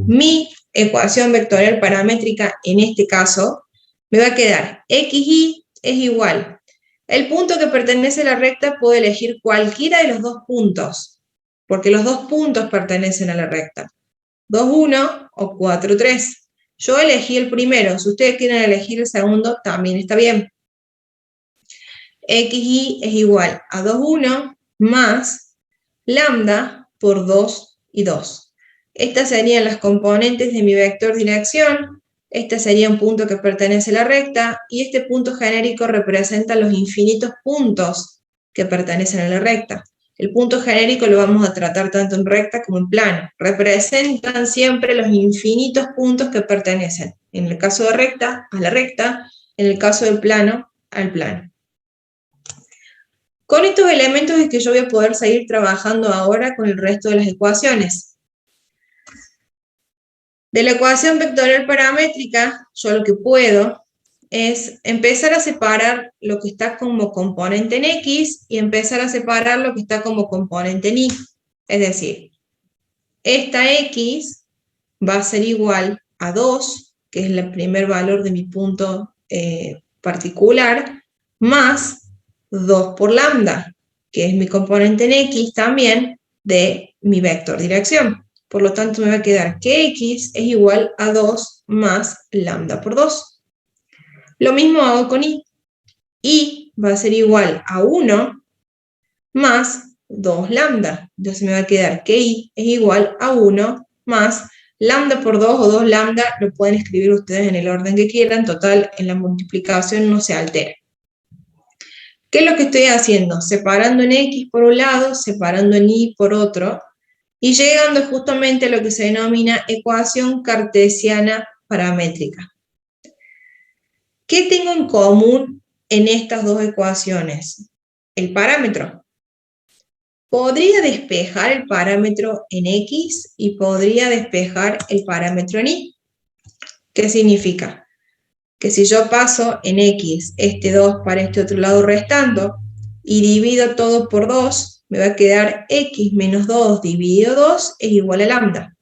Mi ecuación vectorial paramétrica, en este caso, me va a quedar xy es es igual. El punto que pertenece a la recta puedo elegir cualquiera de los dos puntos, porque los dos puntos pertenecen a la recta. 2, 1 o 4, 3. Yo elegí el primero, si ustedes quieren elegir el segundo, también está bien. XY es igual a 2, 1 más lambda por 2 y 2. Estas serían las componentes de mi vector dirección. Este sería un punto que pertenece a la recta, y este punto genérico representa los infinitos puntos que pertenecen a la recta. El punto genérico lo vamos a tratar tanto en recta como en plano. Representan siempre los infinitos puntos que pertenecen, en el caso de recta, a la recta, en el caso del plano, al plano. Con estos elementos es que yo voy a poder seguir trabajando ahora con el resto de las ecuaciones. De la ecuación vectorial paramétrica, yo lo que puedo es empezar a separar lo que está como componente en X y empezar a separar lo que está como componente en Y. Es decir, esta X va a ser igual a 2, que es el primer valor de mi punto particular, más 2 por lambda, que es mi componente en X también de mi vector dirección. Por lo tanto, me va a quedar que X es igual a 2 más lambda por 2. Lo mismo hago con Y. Y va a ser igual a 1 más 2 lambda. Entonces me va a quedar que Y es igual a 1 más lambda por 2 o 2 lambda. Lo pueden escribir ustedes en el orden que quieran. Total, en la multiplicación no se altera. ¿Qué es lo que estoy haciendo? Separando en X por un lado, separando en Y por otro, y llegando justamente a lo que se denomina ecuación cartesiana paramétrica. ¿Qué tengo en común en estas dos ecuaciones? El parámetro. Podría despejar el parámetro en X y podría despejar el parámetro en Y. ¿Qué significa? Que si yo paso en X este 2 para este otro lado restando y divido todo por 2, me va a quedar X menos 2 dividido 2 es igual a lambda.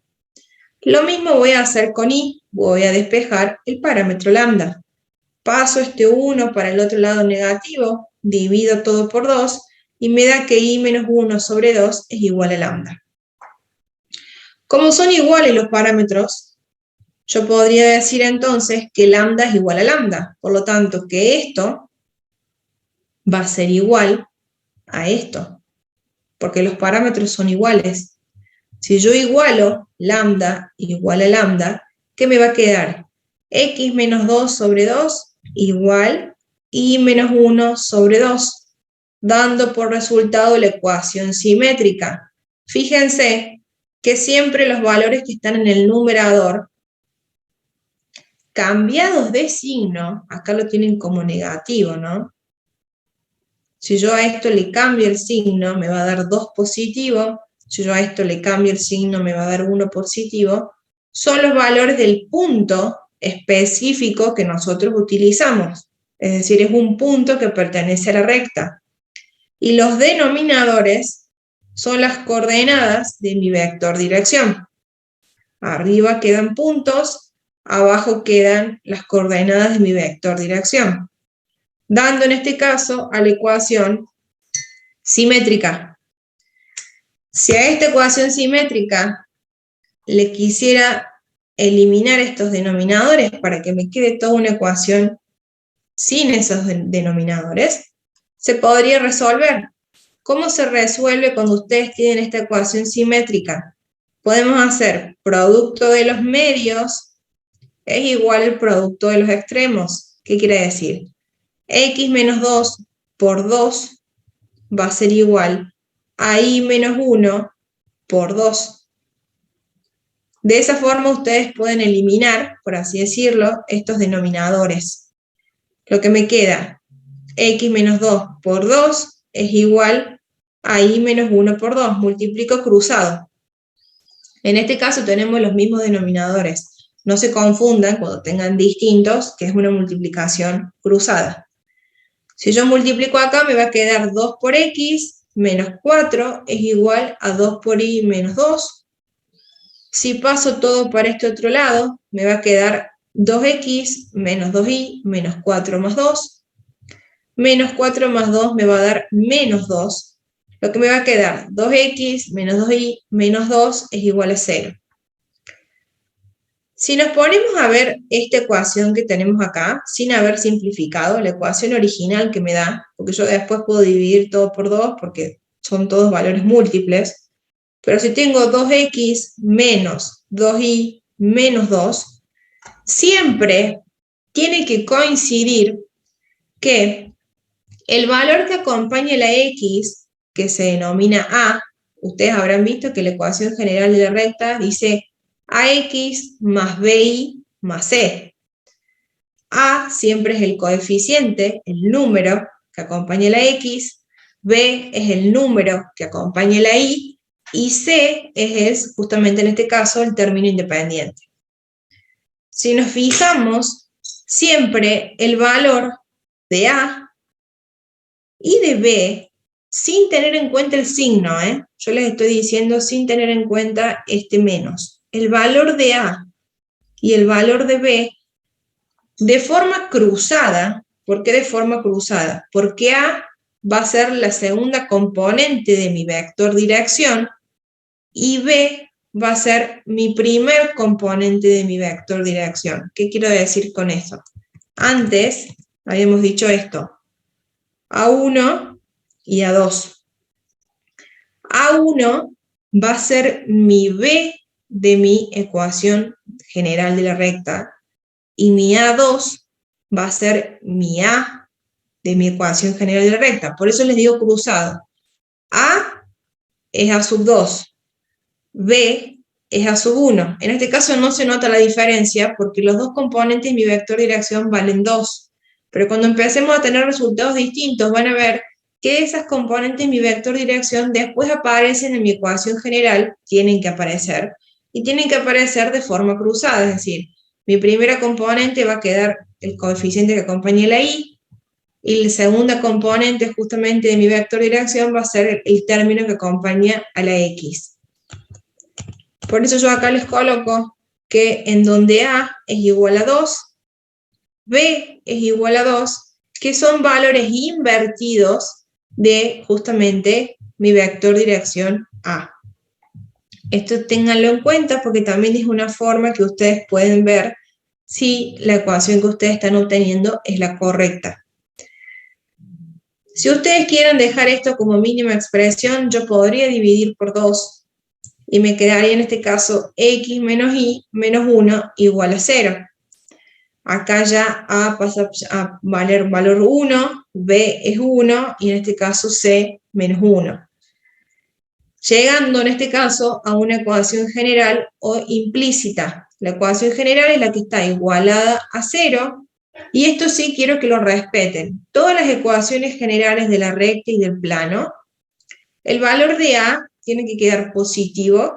Lo mismo voy a hacer con Y, voy a despejar el parámetro lambda. Paso este 1 para el otro lado negativo, divido todo por 2 y me da que Y menos 1 sobre 2 es igual a lambda. Como son iguales los parámetros, yo podría decir entonces que lambda es igual a lambda. Por lo tanto, que esto va a ser igual a esto, porque los parámetros son iguales. Si yo igualo lambda igual a lambda, ¿qué me va a quedar? X menos 2 sobre 2 igual Y menos 1 sobre 2, dando por resultado la ecuación simétrica. Fíjense que siempre los valores que están en el numerador, cambiados de signo, acá lo tienen como negativo, ¿no? Si yo a esto le cambio el signo, me va a dar 2 positivo. Si yo a esto le cambio el signo, me va a dar 1 positivo. Son los valores del punto específico que nosotros utilizamos. Es decir, es un punto que pertenece a la recta. Y los denominadores son las coordenadas de mi vector dirección. Arriba quedan puntos, abajo quedan las coordenadas de mi vector dirección, dando en este caso a la ecuación simétrica. Si a esta ecuación simétrica le quisiera eliminar estos denominadores para que me quede toda una ecuación sin esos denominadores, se podría resolver. ¿Cómo se resuelve cuando ustedes tienen esta ecuación simétrica? Podemos hacer producto de los medios es igual al producto de los extremos. ¿Qué quiere decir? X menos 2 por 2 va a ser igual a Y menos 1 por 2. De esa forma ustedes pueden eliminar, por así decirlo, estos denominadores. Lo que me queda, X menos 2 por 2 es igual a Y menos 1 por 2. Multiplico cruzado. En este caso tenemos los mismos denominadores. No se confundan cuando tengan distintos, que es una multiplicación cruzada. Si yo multiplico acá, me va a quedar 2 por X menos 4 es igual a 2 por Y menos 2. Si paso todo para este otro lado, me va a quedar 2X menos 2Y menos 4 más 2. Menos 4 más 2 me va a dar menos 2. Lo que me va a quedar, 2x menos 2y menos 2 es igual a 0. Si nos ponemos a ver esta ecuación que tenemos acá, sin haber simplificado, la ecuación original que me da, porque yo después puedo dividir todo por 2 porque son todos valores múltiples, pero si tengo 2x menos 2y menos 2, siempre tiene que coincidir que el valor que acompaña la x, que se denomina a, ustedes habrán visto que la ecuación general de la recta dice ax más bi más c. A siempre es el coeficiente, el número que acompaña la x, b es el número que acompaña la y c es justamente en este caso el término independiente. Si nos fijamos, siempre el valor de a y de b, sin tener en cuenta el signo, yo les estoy diciendo sin tener en cuenta este menos, el valor de a y el valor de b de forma cruzada. ¿Por qué de forma cruzada? Porque a va a ser la segunda componente de mi vector dirección y b va a ser mi primer componente de mi vector dirección. ¿Qué quiero decir con eso? Antes habíamos dicho esto, A1 y A2. A1 va a ser mi b de mi ecuación general de la recta y mi A2 va a ser mi a de mi ecuación general de la recta. Por eso les digo cruzado. A es A sub 2, B es A sub 1. En este caso no se nota la diferencia porque los dos componentes de mi vector de dirección valen 2. Pero cuando empecemos a tener resultados distintos van a ver que esas componentes de mi vector de dirección después aparecen en mi ecuación general, tienen que aparecer, y tienen que aparecer de forma cruzada, es decir, mi primera componente va a quedar el coeficiente que acompañe la y la segunda componente justamente de mi vector de dirección va a ser el término que acompaña a la x. Por eso yo acá les coloco que en donde a es igual a 2, b es igual a 2, que son valores invertidos de justamente mi vector dirección a. Esto ténganlo en cuenta porque también es una forma que ustedes pueden ver si la ecuación que ustedes están obteniendo es la correcta. Si ustedes quieren dejar esto como mínima expresión, yo podría dividir por 2 y me quedaría en este caso x menos y menos 1 igual a 0. Acá ya a pasa a valer valor 1, b es 1 y en este caso c menos 1. Llegando en este caso a una ecuación general o implícita. La ecuación general es la que está igualada a 0, y esto sí quiero que lo respeten. Todas las ecuaciones generales de la recta y del plano, el valor de a tiene que quedar positivo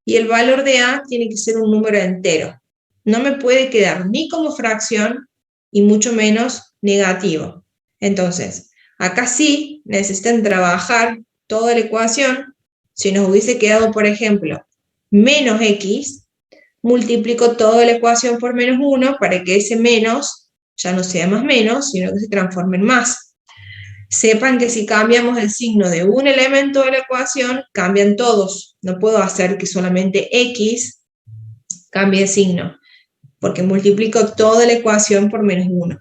y el valor de a tiene que ser un número entero. No me puede quedar ni como fracción y mucho menos negativo. Entonces, acá sí necesitan trabajar toda la ecuación. Si nos hubiese quedado, por ejemplo, menos x, multiplico toda la ecuación por menos 1 para que ese menos ya no sea más menos, sino que se transforme en más. Sepan que si cambiamos el signo de un elemento de la ecuación, cambian todos. No puedo hacer que solamente x cambie de signo, porque multiplico toda la ecuación por menos 1.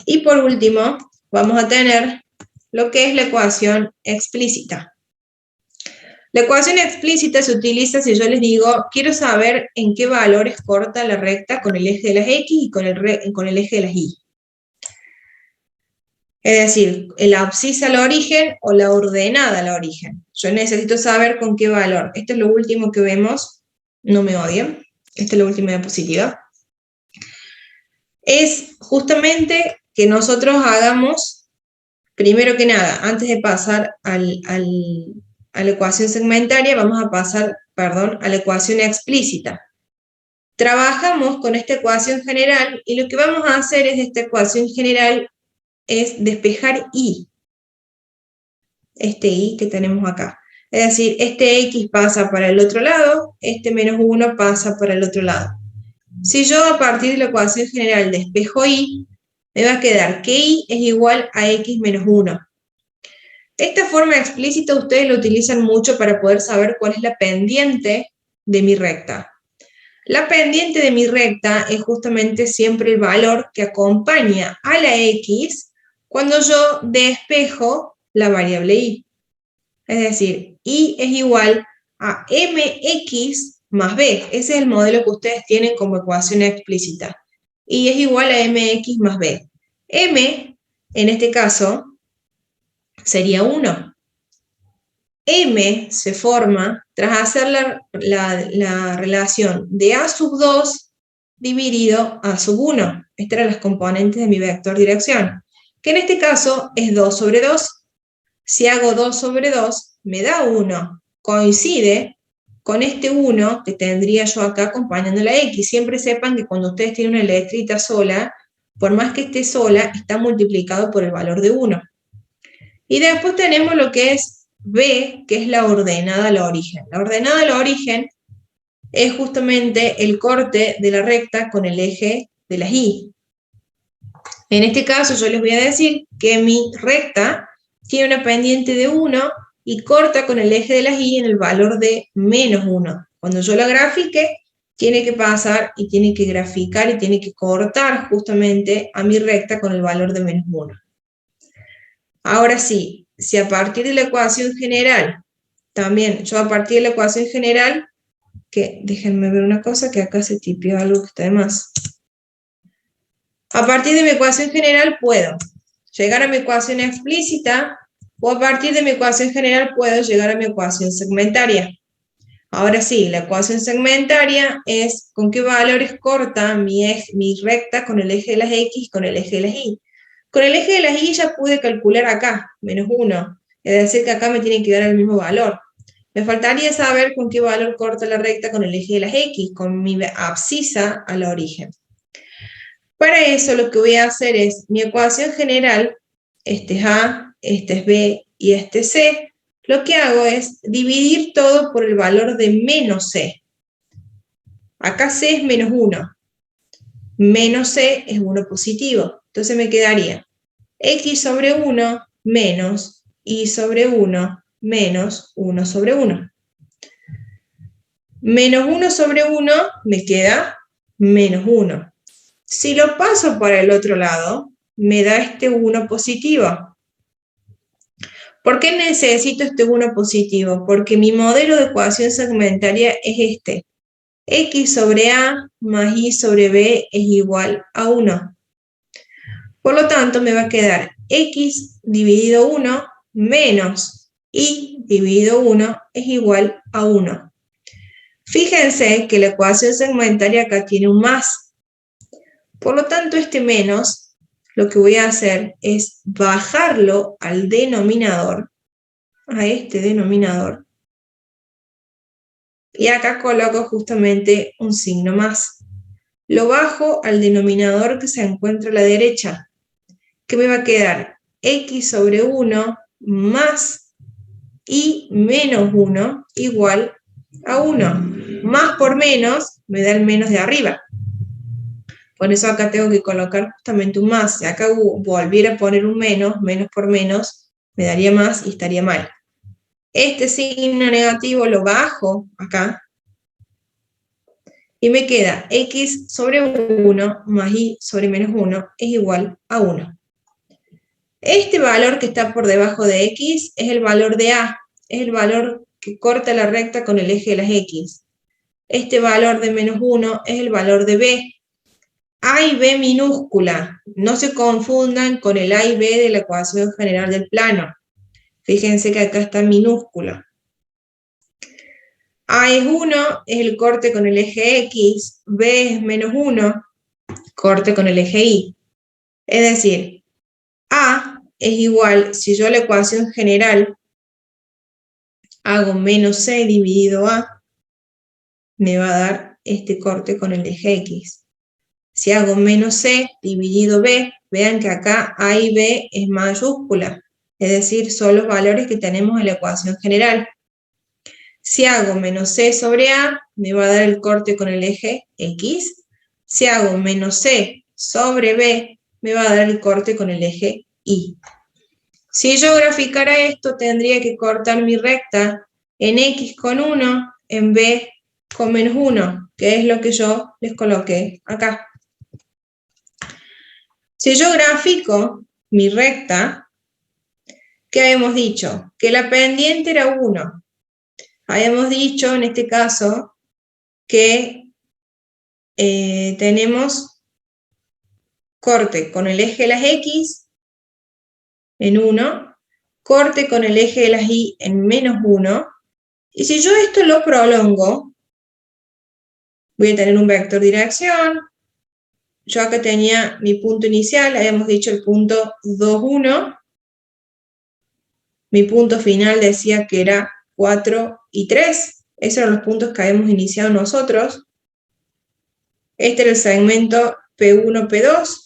Y por último, vamos a tener lo que es la ecuación explícita. La ecuación explícita se utiliza si yo les digo, quiero saber en qué valores corta la recta con el eje de las x y con el eje de las y. Es decir, la abscisa al origen o la ordenada al origen. Yo necesito saber con qué valor. Esto es lo último que vemos, no me odien, esta es la última diapositiva. Es justamente que nosotros hagamos, primero que nada, antes de pasar a la ecuación segmentaria, vamos a pasar, a la ecuación explícita. Trabajamos con esta ecuación general y lo que vamos a hacer es esta ecuación general es despejar y. Este y que tenemos acá. Es decir, este x pasa para el otro lado, este menos 1 pasa para el otro lado. Si yo a partir de la ecuación general despejo y, me va a quedar que y es igual a x menos 1. Esta forma explícita ustedes la utilizan mucho para poder saber cuál es la pendiente de mi recta. La pendiente de mi recta es justamente siempre el valor que acompaña a la x cuando yo despejo la variable y. Es decir, y es igual a mx más b. Ese es el modelo que ustedes tienen como ecuación explícita. Y es igual a mx más b. M, en este caso, sería 1. M se forma tras hacer la relación de A sub 2 dividido A sub 1. Estas eran las componentes de mi vector dirección, que en este caso es 2 sobre 2. Si hago 2 sobre 2, me da 1. Coincide con este 1 que tendría yo acá acompañando la X. Siempre sepan que cuando ustedes tienen una letrita sola, por más que esté sola, está multiplicado por el valor de 1. Y después tenemos lo que es B, que es la ordenada al origen. La ordenada al origen es justamente el corte de la recta con el eje de las Y. En este caso yo les voy a decir que mi recta tiene una pendiente de 1 y corta con el eje de las Y en el valor de menos 1. Cuando yo la grafique, tiene que pasar y tiene que graficar y tiene que cortar justamente a mi recta con el valor de menos 1. Ahora sí, si a partir de la ecuación general, también yo a partir de la ecuación general, que déjenme ver una cosa, que acá se tipió algo que está de más. A partir de mi ecuación general puedo llegar a mi ecuación explícita, o a partir de mi ecuación general puedo llegar a mi ecuación segmentaria. Ahora sí, la ecuación segmentaria es con qué valores corta mi recta con el eje de las X y con el eje de las Y. Con el eje de las Y ya pude calcular acá, menos 1. Es decir, que acá me tienen que dar el mismo valor. Me faltaría saber con qué valor corta la recta con el eje de las X, con mi abscisa al origen. Para eso lo que voy a hacer es, mi ecuación general, este es A, este es B y este es C, lo que hago es dividir todo por el valor de menos C. Acá C es menos 1. Menos C es 1 positivo. Entonces me quedaría X sobre 1 menos Y sobre 1 menos 1 sobre 1. Menos 1 sobre 1 me queda menos 1. Si lo paso para el otro lado, me da este 1 positivo. ¿Por qué necesito este 1 positivo? Porque mi modelo de ecuación segmentaria es este. X sobre A más Y sobre B es igual a 1. Por lo tanto, me va a quedar X dividido 1 menos Y dividido 1 es igual a 1. Fíjense que la ecuación segmentaria acá tiene un más. Por lo tanto, este menos, lo que voy a hacer es bajarlo al denominador, a este denominador, y acá coloco justamente un signo más. Lo bajo al denominador que se encuentra a la derecha, que me va a quedar X sobre 1 más Y menos 1 igual a 1. Más por menos me da el menos de arriba. Por eso acá tengo que colocar justamente un más. Si acá volviera a poner un menos, menos por menos, me daría más y estaría mal. Este signo negativo lo bajo acá. Y me queda X sobre 1 más Y sobre menos 1 es igual a 1. Este valor que está por debajo de X es el valor de A. Es el valor que corta la recta con el eje de las X. Este valor de menos 1 es el valor de B. A y B minúscula. No se confundan con el A y B de la ecuación general del plano. Fíjense que acá está minúscula. A es 1, es el corte con el eje X. B es menos 1, corte con el eje Y. Es decir, A es igual, si yo la ecuación general hago menos C dividido A, me va a dar este corte con el eje X. Si hago menos C dividido B, vean que acá A y B es mayúscula, es decir, son los valores que tenemos en la ecuación general. Si hago menos C sobre A, me va a dar el corte con el eje X. Si hago menos C sobre B, me va a dar el corte con el eje Y. Si yo graficara esto, tendría que cortar mi recta en X con 1, en B con menos 1, que es lo que yo les coloqué acá. Si yo grafico mi recta, ¿qué habíamos dicho? Que la pendiente era 1. Habíamos dicho, en este caso, que tenemos corte con el eje de las X en 1, corte con el eje de las Y en menos 1, y si yo esto lo prolongo, voy a tener un vector de dirección. Yo acá tenía mi punto inicial, habíamos dicho el punto 2, 1. Mi punto final decía que era 4 y 3. Esos eran los puntos que habíamos iniciado nosotros. Este era el segmento P1, P2.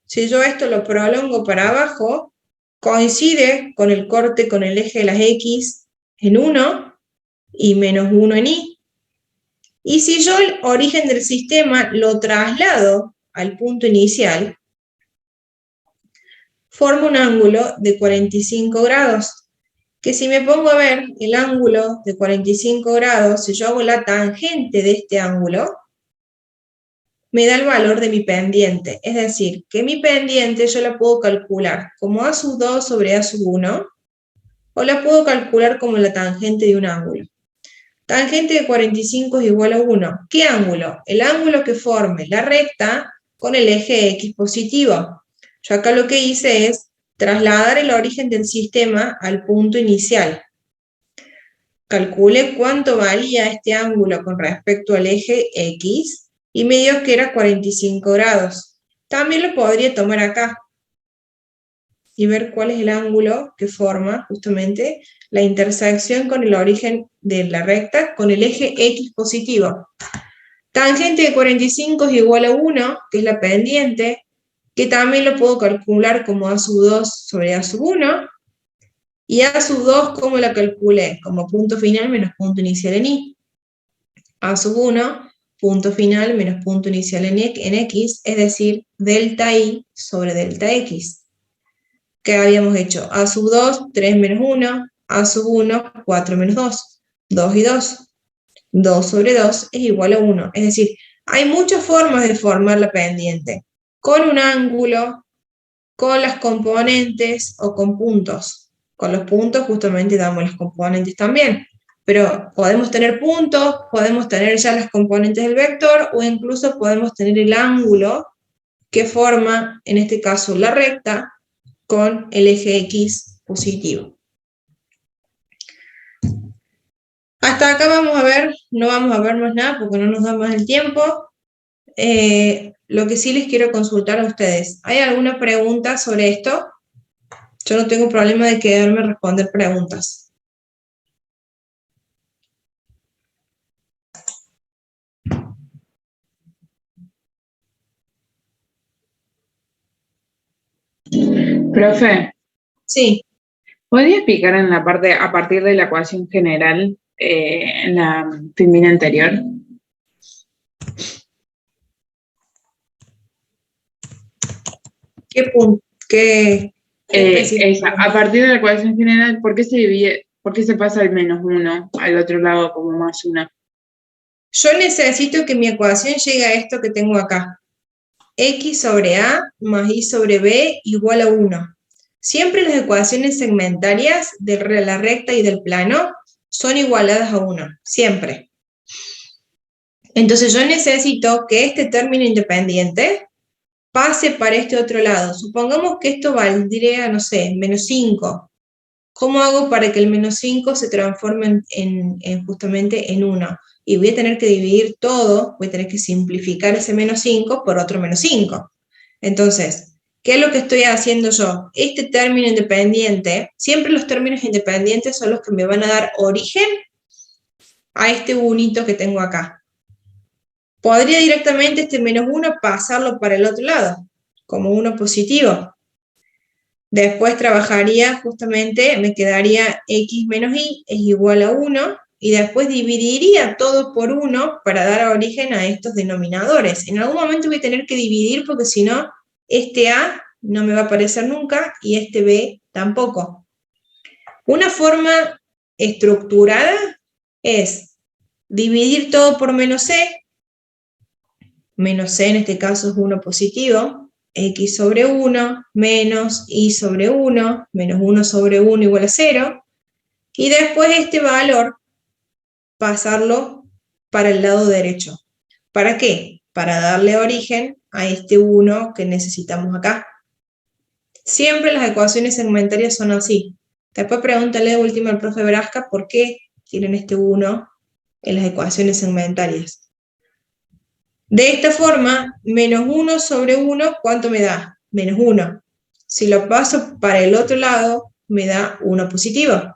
Si yo esto lo prolongo para abajo, coincide con el corte con el eje de las X en 1 y menos 1 en Y. Y si yo el origen del sistema lo traslado al punto inicial, forma un ángulo de 45 grados, que si me pongo a ver el ángulo de 45 grados, si yo hago la tangente de este ángulo, me da el valor de mi pendiente. Es decir, que mi pendiente yo la puedo calcular como A sub 2 sobre A sub 1, o la puedo calcular como la tangente de un ángulo. Tangente de 45 es igual a 1. ¿Qué ángulo? El ángulo que forme la recta con el eje X positivo. Yo acá lo que hice es trasladar el origen del sistema al punto inicial. Calculé cuánto valía este ángulo con respecto al eje X y me dio que era 45 grados. También lo podría tomar acá y ver cuál es el ángulo que forma justamente la intersección con el origen de la recta con el eje X positivo. Tangente de 45 es igual a 1, que es la pendiente, que también lo puedo calcular como A sub 2 sobre A sub 1, y A sub 2, ¿cómo la calculé? Como punto final menos punto inicial en Y. A sub 1, punto final menos punto inicial en X, es decir, delta Y sobre delta X. ¿Qué habíamos hecho? A sub 2, 3 menos 1, A sub 1, 4 menos 2, 2 y 2. 2 sobre 2 es igual a 1. Es decir, hay muchas formas de formar la pendiente. Con un ángulo, con las componentes o con puntos. Con los puntos justamente damos las componentes también. Pero podemos tener puntos, podemos tener ya las componentes del vector o incluso podemos tener el ángulo que forma, en este caso, la recta con el eje X positivo. Hasta acá vamos a ver, no vamos a ver más nada porque no nos da más el tiempo. Lo que sí les quiero consultar a ustedes, ¿hay alguna pregunta sobre esto? Yo no tengo problema de quedarme a responder preguntas. Profe, Sí, ¿podría explicar en la parte a partir de la ecuación general en la filmina anterior? ¿qué punto? A partir de la ecuación general, ¿por qué se divide, por qué se pasa al menos 1 al otro lado como más 1? Yo necesito que mi ecuación llegue a esto que tengo acá. X sobre A más Y sobre B igual a 1. Siempre las ecuaciones segmentarias de la recta y del plano son igualadas a 1, siempre. Entonces yo necesito que este término independiente pase para este otro lado. Supongamos que esto valdría, no sé, menos 5. ¿Cómo hago para que el menos 5 se transforme justamente en 1? Y voy a tener que dividir todo, voy a tener que simplificar ese menos 5 por otro menos 5. Entonces, ¿qué es lo que estoy haciendo yo? Este término independiente, siempre los términos independientes son los que me van a dar origen a este unito que tengo acá. Podría directamente este menos 1 pasarlo para el otro lado, como 1 positivo. Después trabajaría justamente, me quedaría X menos Y es igual a 1, y después dividiría todo por 1 para dar origen a estos denominadores. En algún momento voy a tener que dividir porque si no, este A no me va a aparecer nunca y este B tampoco. Una forma estructurada es dividir todo por menos C. Menos C en este caso es 1 positivo. X sobre 1 menos Y sobre 1 menos 1 sobre 1 igual a 0. Y después este valor pasarlo para el lado derecho. ¿Para qué? Para darle origen a este 1 que necesitamos acá. Siempre las ecuaciones segmentarias son así. Después pregúntale de último al profe Brasca por qué tienen este 1 en las ecuaciones segmentarias. De esta forma, menos 1 sobre 1, ¿cuánto me da? Menos 1. Si lo paso para el otro lado, me da 1 positivo.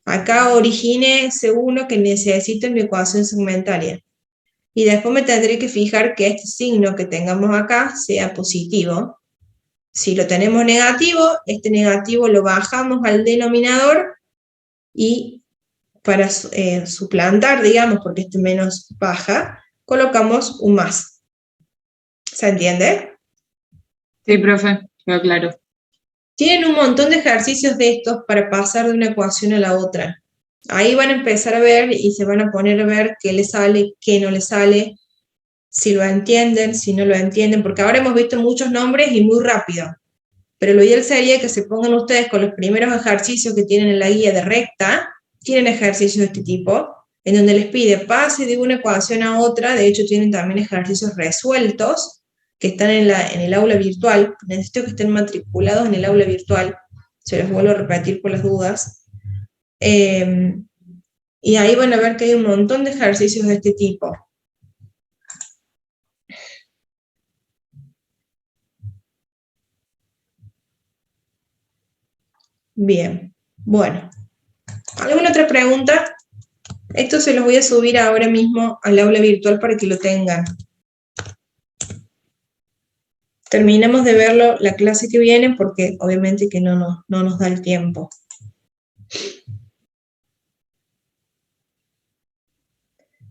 Acá originé ese 1 que necesito en mi ecuación segmentaria. Y después me tendré que fijar que este signo que tengamos acá sea positivo. Si lo tenemos negativo, este negativo lo bajamos al denominador y para suplantar, digamos, porque este menos baja, colocamos un más. ¿Se entiende? Sí, profe, quedó claro. Tienen un montón de ejercicios de estos para pasar de una ecuación a la otra. Ahí van a empezar a ver y se van a poner a ver qué les sale, qué no les sale, si lo entienden, si no lo entienden, porque ahora hemos visto muchos nombres y muy rápido. Pero lo ideal sería que se pongan ustedes con los primeros ejercicios que tienen en la guía de recta, tienen ejercicios de este tipo, en donde les pide pase de una ecuación a otra, de hecho tienen también ejercicios resueltos, que están en el aula virtual. Necesito que estén matriculados en el aula virtual, se los vuelvo a repetir por las dudas. Y ahí van a ver que hay un montón de ejercicios de este tipo. Bien, bueno. ¿Alguna otra pregunta? Esto se los voy a subir ahora mismo al aula virtual para que lo tengan. Terminamos de verlo la clase que viene porque obviamente que no nos da el tiempo.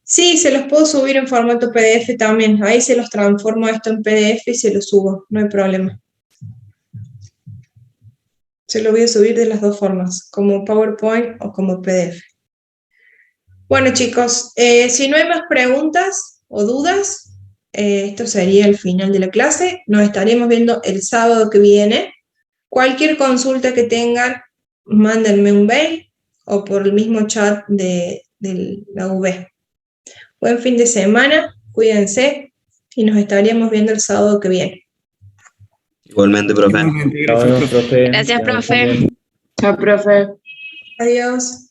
Sí, se los puedo subir en formato PDF también. Ahí se los transformo esto en PDF y se los subo, no hay problema. Se lo voy a subir de las dos formas, como PowerPoint o como PDF. Bueno, chicos, si no hay más preguntas o dudas, esto sería el final de la clase. Nos estaremos viendo el sábado que viene. Cualquier consulta que tengan, mándenme un mail o por el mismo chat de la UB. Buen fin de semana, cuídense y nos estaríamos viendo el sábado que viene. Igualmente, profe. Igualmente, Nos gracias, vemos, profe. profe. Gracias, Que nos profe. vaya bien. Chao, profe. Adiós.